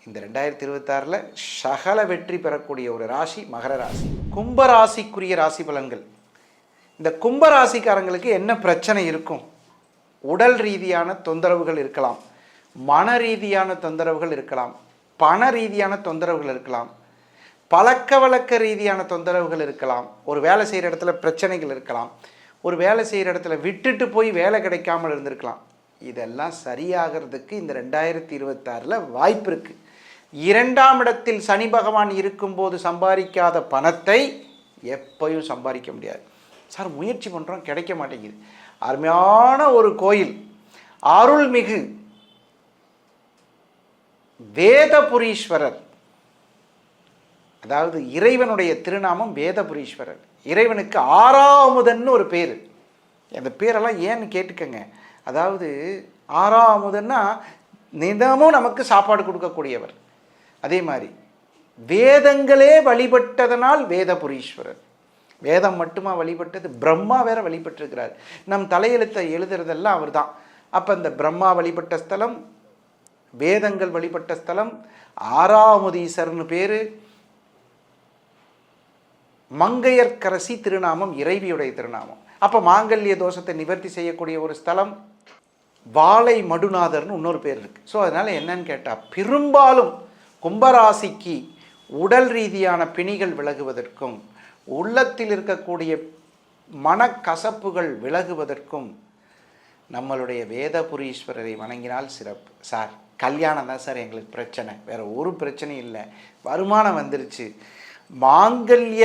இந்த 2026 சகல வெற்றி பெறக்கூடிய ஒரு ராசி மகர ராசி. கும்பராசிக்குரிய ராசி பலன்கள். இந்த கும்பராசிக்காரங்களுக்கு என்ன பிரச்சனை இருக்கும்? உடல் ரீதியான தொந்தரவுகள் இருக்கலாம், மன ரீதியான தொந்தரவுகள் இருக்கலாம், பண ரீதியான தொந்தரவுகள் இருக்கலாம், பழக்க வழக்க ரீதியான தொந்தரவுகள் இருக்கலாம், ஒரு வேலை செய்கிற இடத்துல பிரச்சனைகள் இருக்கலாம், ஒரு வேலை செய்கிற இடத்துல விட்டுட்டு போய் வேலை கிடைக்காமல் இருந்திருக்கலாம். இதெல்லாம் சரியாகிறதுக்கு இந்த 2026 வாய்ப்பு இருக்குது. 2ஆம் இடத்தில் சனி பகவான் இருக்கும்போது சம்பாதிக்காத பணத்தை எப்பயும் சம்பாதிக்க முடியாது சார். முயற்சி பண்ணுறோம், கிடைக்க மாட்டேங்குது. அருமையான ஒரு கோயில், அருள்மிகு வேதபுரீஸ்வரர், அதாவது இறைவனுடைய திருநாமம் வேதபுரீஸ்வரர். இறைவனுக்கு 6ஆமுதன்னு ஒரு பேர். அந்த பேரெல்லாம் ஏன்னு கேட்டுக்கங்க. அதாவது ஆறாமுதுன்னா தினமும் நமக்கு சாப்பாடு கொடுக்கக்கூடியவர். அதே மாதிரி வேதங்களே வழிபட்டதனால் வேதபுரீஸ்வரர். வேதம் மட்டுமா வழிபட்டது, பிரம்மா வேற வழிபட்டிருக்கிறார். நம் தலையெழுத்தை எழுதுறதெல்லாம் அவர் தான். அப்போ இந்த பிரம்மா வழிபட்ட ஸ்தலம், வேதங்கள் வழிபட்ட ஸ்தலம், ஆறாமுதீஸ்வரர்னு பேர். மங்கையர்க்கரசி திருநாமம் இறைவியுடைய திருநாமம். அப்போ மாங்கல்ய தோஷத்தை நிவர்த்தி செய்யக்கூடிய ஒரு ஸ்தலம். வாழை மடுநாதர்னு இன்னொரு பேர் இருக்குது. ஸோ அதனால் என்னன்னு கேட்டால், பெரும்பாலும் கும்பராசிக்கு உடல் ரீதியான பிணிகள் விலகுவதற்கும் உள்ளத்தில் இருக்கக்கூடிய மனக்கசப்புகள் விலகுவதற்கும் நம்மளுடைய வேதபுரீஸ்வரரை வணங்கினால் சிறப்பு. சார் கல்யாணம் தான் சார் எங்களுக்கு பிரச்சனை, வேறு ஒரு பிரச்சனையும் இல்லை, வருமானம் வந்துருச்சு. மாங்கல்ய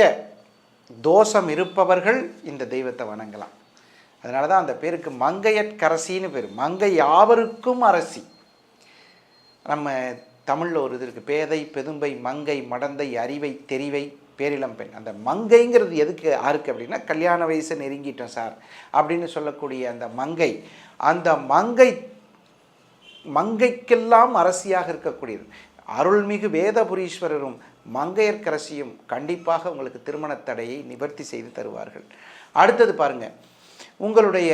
தோஷம் இருப்பவர்கள் இந்த தெய்வத்தை வணங்கலாம். அதனால தான் அந்த பேருக்கு மங்கையற்கரசின்னு பேர். மங்கை யாவருக்கும் அரசி. நம்ம தமிழில் ஒரு இது இருக்குது, பேதை பெதும்பை மங்கை மடந்தை அறிவை தெரிவை பேரிளம்பெண். அந்த மங்கைங்கிறது எதுக்கு யாருக்கு அப்படின்னா, கல்யாண வயசை நெருங்கிட்டோம் சார் அப்படின்னு சொல்லக்கூடிய அந்த மங்கை. அந்த மங்கைக்கெல்லாம் அரசியாக இருக்கக்கூடியது. அருள்மிகு வேதபுரீஸ்வரரும் மங்கையர்க்கரசியும் கண்டிப்பாக உங்களுக்கு திருமண தடையை நிவர்த்தி செய்து தருவார்கள். அடுத்தது பாருங்கள், உங்களுடைய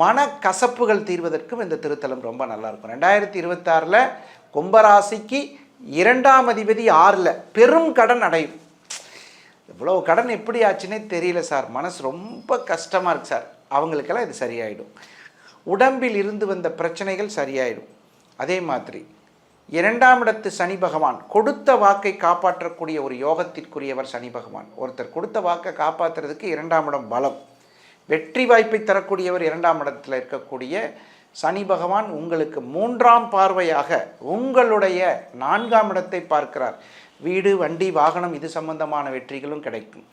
மனக்கசப்புகள் தீர்வதற்கும் இந்த திருத்தலம் ரொம்ப நல்லாயிருக்கும். 2026 கும்பராசிக்கு 2ஆம் அதிபதி 6ல் பெரும் கடன் அடையும். இவ்வளோ கடன் எப்படி ஆச்சுன்னே தெரியல சார், மனசு ரொம்ப கஷ்டமாக இருக்குது சார். அவங்களுக்கெல்லாம் இது சரியாயிடும். உடம்பில் இருந்து வந்த பிரச்சனைகள் சரியாயிடும். அதே மாதிரி 2ஆம் இடத்து சனி பகவான் கொடுத்த வாக்கை காப்பாற்றக்கூடிய ஒரு யோகத்திற்குரியவர் சனி பகவான். ஒருத்தர் கொடுத்த வாக்கை காப்பாற்றுறதுக்கு 2ஆம் இடம் பலம். வெற்றி வாய்ப்பை தரக்கூடியவர் 2ஆம் இடத்தில் இருக்கக்கூடிய சனி பகவான் உங்களுக்கு 3ஆம் பார்வையாக உங்களுடைய 4ஆம் இடத்தை பார்க்கிறார். வீடு வண்டி வாகனம் இது சம்பந்தமான வெற்றிகளும் கிடைக்கும்.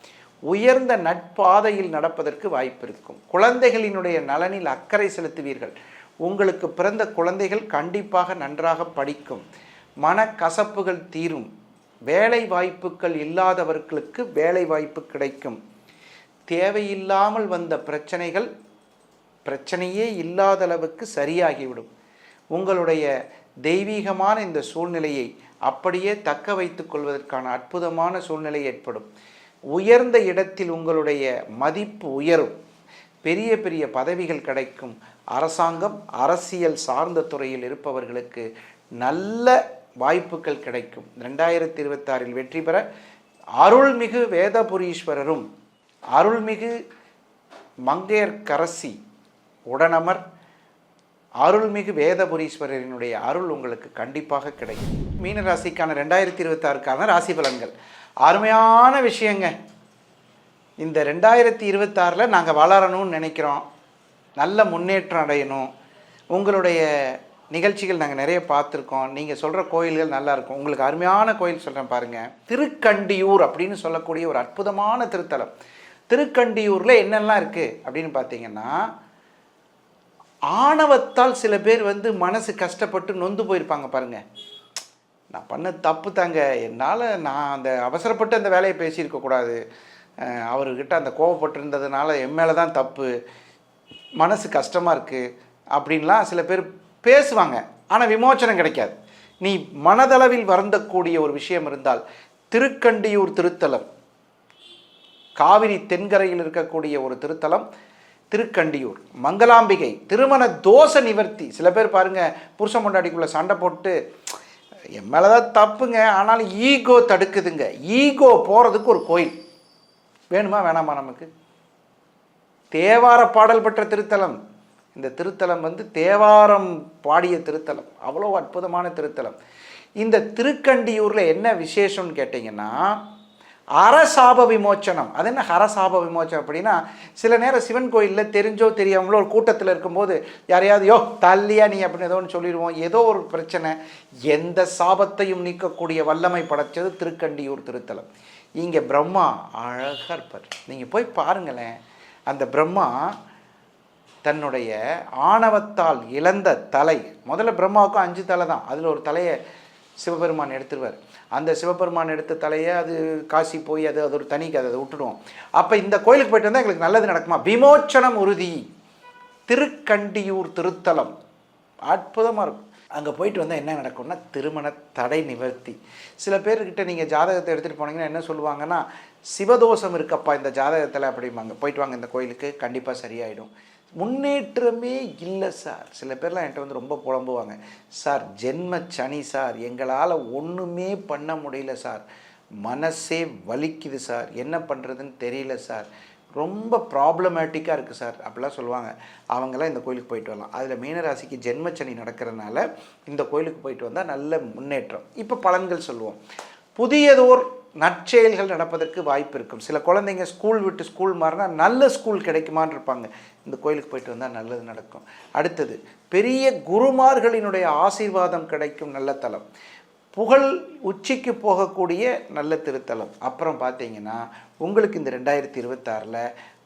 உயர்ந்த நட்பாதையில் நடப்பதற்கு வாய்ப்பு இருக்கும். குழந்தைகளினுடைய நலனில் அக்கறை செலுத்துவீர்கள். உங்களுக்கு பிறந்த குழந்தைகள் கண்டிப்பாக நன்றாக படிக்கும். மனக்கசப்புகள் தீரும். வேலை வாய்ப்புகள் இல்லாதவர்களுக்கு வேலை வாய்ப்பு கிடைக்கும். தேவையில்லாமல் வந்த பிரச்சனையே இல்லாத அளவுக்கு சரியாகிவிடும். உங்களுடைய தெய்வீகமான இந்த சூழ்நிலையை அப்படியே தக்க வைத்து கொள்வதற்கான அற்புதமான சூழ்நிலை ஏற்படும். உயர்ந்த இடத்தில் உங்களுடைய மதிப்பு உயரும். பெரிய பெரிய பதவிகள் கிடைக்கும். அரசாங்கம் அரசியல் சார்ந்த துறையில் இருப்பவர்களுக்கு நல்ல வாய்ப்புகள் கிடைக்கும். 2026 வெற்றி பெற அருள்மிகு வேதபுரீஸ்வரரும் அருள்மிகு மங்கையர்க்கரசி உடனமர் அருள்மிகு வேதபுரீஸ்வரரினுடைய அருள் உங்களுக்கு கண்டிப்பாக கிடைக்கும். மீனராசிக்கான 2026க்கான ராசி பலன்கள் அருமையான விஷயங்க. இந்த 2026 நாங்கள் வளரணும்னு நினைக்கிறோம், நல்ல முன்னேற்றம் அடையணும். உங்களுடைய நிகழ்ச்சிகள் நாங்கள் நிறைய பார்த்துருக்கோம். நீங்கள் சொல்கிற கோயில்கள் நல்லாயிருக்கும். உங்களுக்கு அருமையான கோயில் சொல்கிறேன் பாருங்கள். திருக்கண்டியூர் அப்படின்னு சொல்லக்கூடிய ஒரு அற்புதமான திருத்தலம். திருக்கண்டியூரில் என்னெல்லாம் இருக்குது அப்படின்னு பார்த்தீங்கன்னா, ஆணவத்தால் சில பேர் மனசு கஷ்டப்பட்டு நொந்து போயிருப்பாங்க பாருங்கள். நான் பண்ண தப்பு தாங்க, நான் அந்த அவசரப்பட்டு அந்த வேலையை பேசியிருக்கக்கூடாது, அவர்கிட்ட அந்த கோவப்பட்டிருந்ததுனால என் மேலே தான் தப்பு, மனசு கஷ்டமாக இருக்குது அப்படின்லாம் சில பேர் பேசுவாங்க. ஆனால் விமோச்சனம் கிடைக்காது. நீ மனதளவில் வருந்தக்கூடிய ஒரு விஷயம் இருந்தால் திருக்கண்டியூர் திருத்தலம், காவிரி தென்கரையில் இருக்கக்கூடிய ஒரு திருத்தலம் திருக்கண்டியூர். மங்களாம்பிகை திருமண தோஷ நிவர்த்தி. சில பேர் பாருங்கள், புருஷன் பொண்டாட்டிக்குள்ளே சண்டை போட்டு என் மேலே தான் தப்புங்க, ஆனாலும் ஈகோ தடுக்குதுங்க. ஈகோ போகிறதுக்கு ஒரு கோயில் வேணுமா வேணாமா? நமக்கு தேவார பாடல் பெற்ற திருத்தலம். இந்த திருத்தலம் தேவாரம் பாடிய திருத்தலம். அவ்வளோ அற்புதமான திருத்தலம். இந்த திருக்கண்டியூரில் என்ன விசேஷம்னு கேட்டிங்கன்னா, அரசாப விமோச்சனம். அது என்ன அரசாப விமோச்சனம் அப்படின்னா, சில நேரம் சிவன் கோயிலில் தெரிஞ்சோ தெரியாமலோ ஒரு கூட்டத்தில் இருக்கும்போது யாரையாவது யோ தள்ளியா நீ அப்படின்னு ஏதோ ஒன்று சொல்லிடுவோம். ஏதோ ஒரு பிரச்சனை, எந்த சாபத்தையும் நீக்கக்கூடிய வல்லமை படைச்சது திருக்கண்டியூர் திருத்தலம். இங்கே பிரம்மா அழகாக இருப்பார். நீங்கள் போய் பாருங்களேன். அந்த பிரம்மா தன்னுடைய ஆணவத்தால் இழந்த தலை, முதல்ல பிரம்மாவுக்கும் 5 தலை தான், அதில் ஒரு தலையை சிவபெருமான் எடுத்துருவார். அந்த சிவபெருமான் எடுத்த தலையை அது காசி போய் அது ஒரு தனி கதை, அதை விட்டுடுவோம். அப்போ இந்த கோயிலுக்கு போயிட்டு வந்தால் எங்களுக்கு நல்லது நடக்குமா? விமோச்சனம் உறுதி. திருக்கண்டியூர் திருத்தலம் அற்புதமாக இருக்கும். அங்கே போயிட்டு வந்தால் என்ன நடக்கும்னா திருமண தடை நிவர்த்தி. சில பேர்கிட்ட நீங்கள் ஜாதகத்தை எடுத்துகிட்டு போனீங்கன்னா என்ன சொல்லுவாங்கன்னா, சிவதோஷம் இருக்கப்பா இந்த ஜாதகத்தில் அப்படிம்பாங்க. போயிட்டு வாங்க இந்த கோயிலுக்கு, கண்டிப்பாக சரியாயிடும். முன்னேற்றமே இல்லை சார். சில பேர்லாம் என்கிட்ட வந்து ரொம்ப புலம்புவாங்க, சார் ஜென்ம சனி சார், எங்களால் ஒன்றுமே பண்ண முடியல சார், மனசே வலிக்குது சார், என்ன பண்ணுறதுன்னு தெரியல சார், ரொம்ப ப்ராப்ளமேட்டிக்காக இருக்குது சார் அப்படிலாம் சொல்லுவாங்க. அவங்களாம் இந்த கோயிலுக்கு போயிட்டு வரலாம். அதில் மீனராசிக்கு ஜென்மச்சனி நடக்கிறதுனால இந்த கோயிலுக்கு போயிட்டு வந்தால் நல்ல முன்னேற்றம். இப்போ பலன்கள் சொல்லுவோம். புதியதோர் நற்செயல்கள் நடப்பதற்கு வாய்ப்பு இருக்கும். சில குழந்தைங்க ஸ்கூல் விட்டு ஸ்கூல் மாறினா நல்ல ஸ்கூல் கிடைக்குமான்னு இருப்பாங்க. இந்த கோயிலுக்கு போயிட்டு வந்தால் நல்லது நடக்கும். அடுத்தது, பெரிய குருமார்களினுடைய ஆசீர்வாதம் கிடைக்கும் நல்ல தலம். புகழ் உச்சிக்கு போகக்கூடிய நல்ல திருத்தலம். அப்புறம் பார்த்தீங்கன்னா உங்களுக்கு இந்த 2026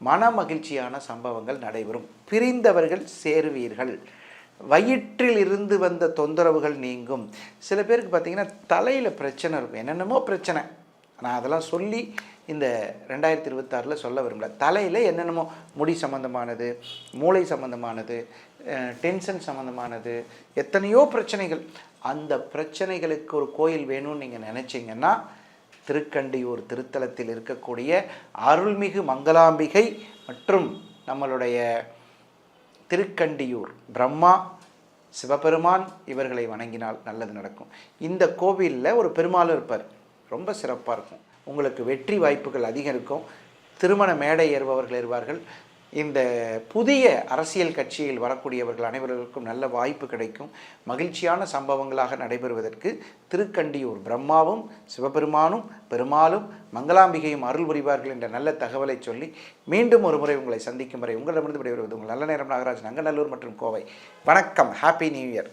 மன மகிழ்ச்சியான சம்பவங்கள் நடைபெறும். பிரிந்தவர்கள் சேருவீர்கள். வயிற்றில் இருந்து வந்த தொந்தரவுகள் நீங்கும். சில பேருக்கு பார்த்தீங்கன்னா தலையில் பிரச்சனை இருக்கும், என்னென்னமோ பிரச்சனை. நான் அதெல்லாம் சொல்லி இந்த 2026 சொல்ல விரும்பல. தலையில் என்னென்னமோ முடி சம்மந்தமானது, மூளை சம்மந்தமானது, டென்ஷன் சம்மந்தமானது, எத்தனையோ பிரச்சனைகள். அந்த பிரச்சனைகளுக்கு ஒரு கோயில் வேணும்னு நீங்கள் நினச்சிங்கன்னா திருக்கண்டியூர் திருத்தலத்தில் இருக்கக்கூடிய அருள்மிகு மங்களாம்பிகை மற்றும் நம்மளுடைய திருக்கண்டியூர் பிரம்மா, சிவபெருமான் இவர்களை வணங்கினால் நல்லது நடக்கும். இந்த கோவிலில் ஒரு பெருமாள் இருப்பார், ரொம்ப சிறப்பாக இருக்கும். உங்களுக்கு வெற்றி வாய்ப்புகள் அதிகம் இருக்கும். திருமண மேடை ஏறுபவர்கள் இருப்பார்கள். இந்த புதிய அரசியல் கட்சியில் வரக்கூடியவர்கள் அனைவர்களுக்கும் நல்ல வாய்ப்பு கிடைக்கும். மகிழ்ச்சியான சம்பவங்களாக நடைபெறுவதற்கு திருக்கண்டியூர் பிரம்மாவும் சிவபெருமானும் பெருமாளும் மங்களாம்பிகையும் அருள் புரிவார்கள் என்ற நல்ல தகவலை சொல்லி மீண்டும் ஒரு முறை உங்களை சந்திக்கும் வரை உங்களிடமிருந்து விடைபெறுவது உங்கள் நல்ல நேரம் நாகராஜன், அங்கநல்லூர் மற்றும் கோவை. வணக்கம். Happy new year.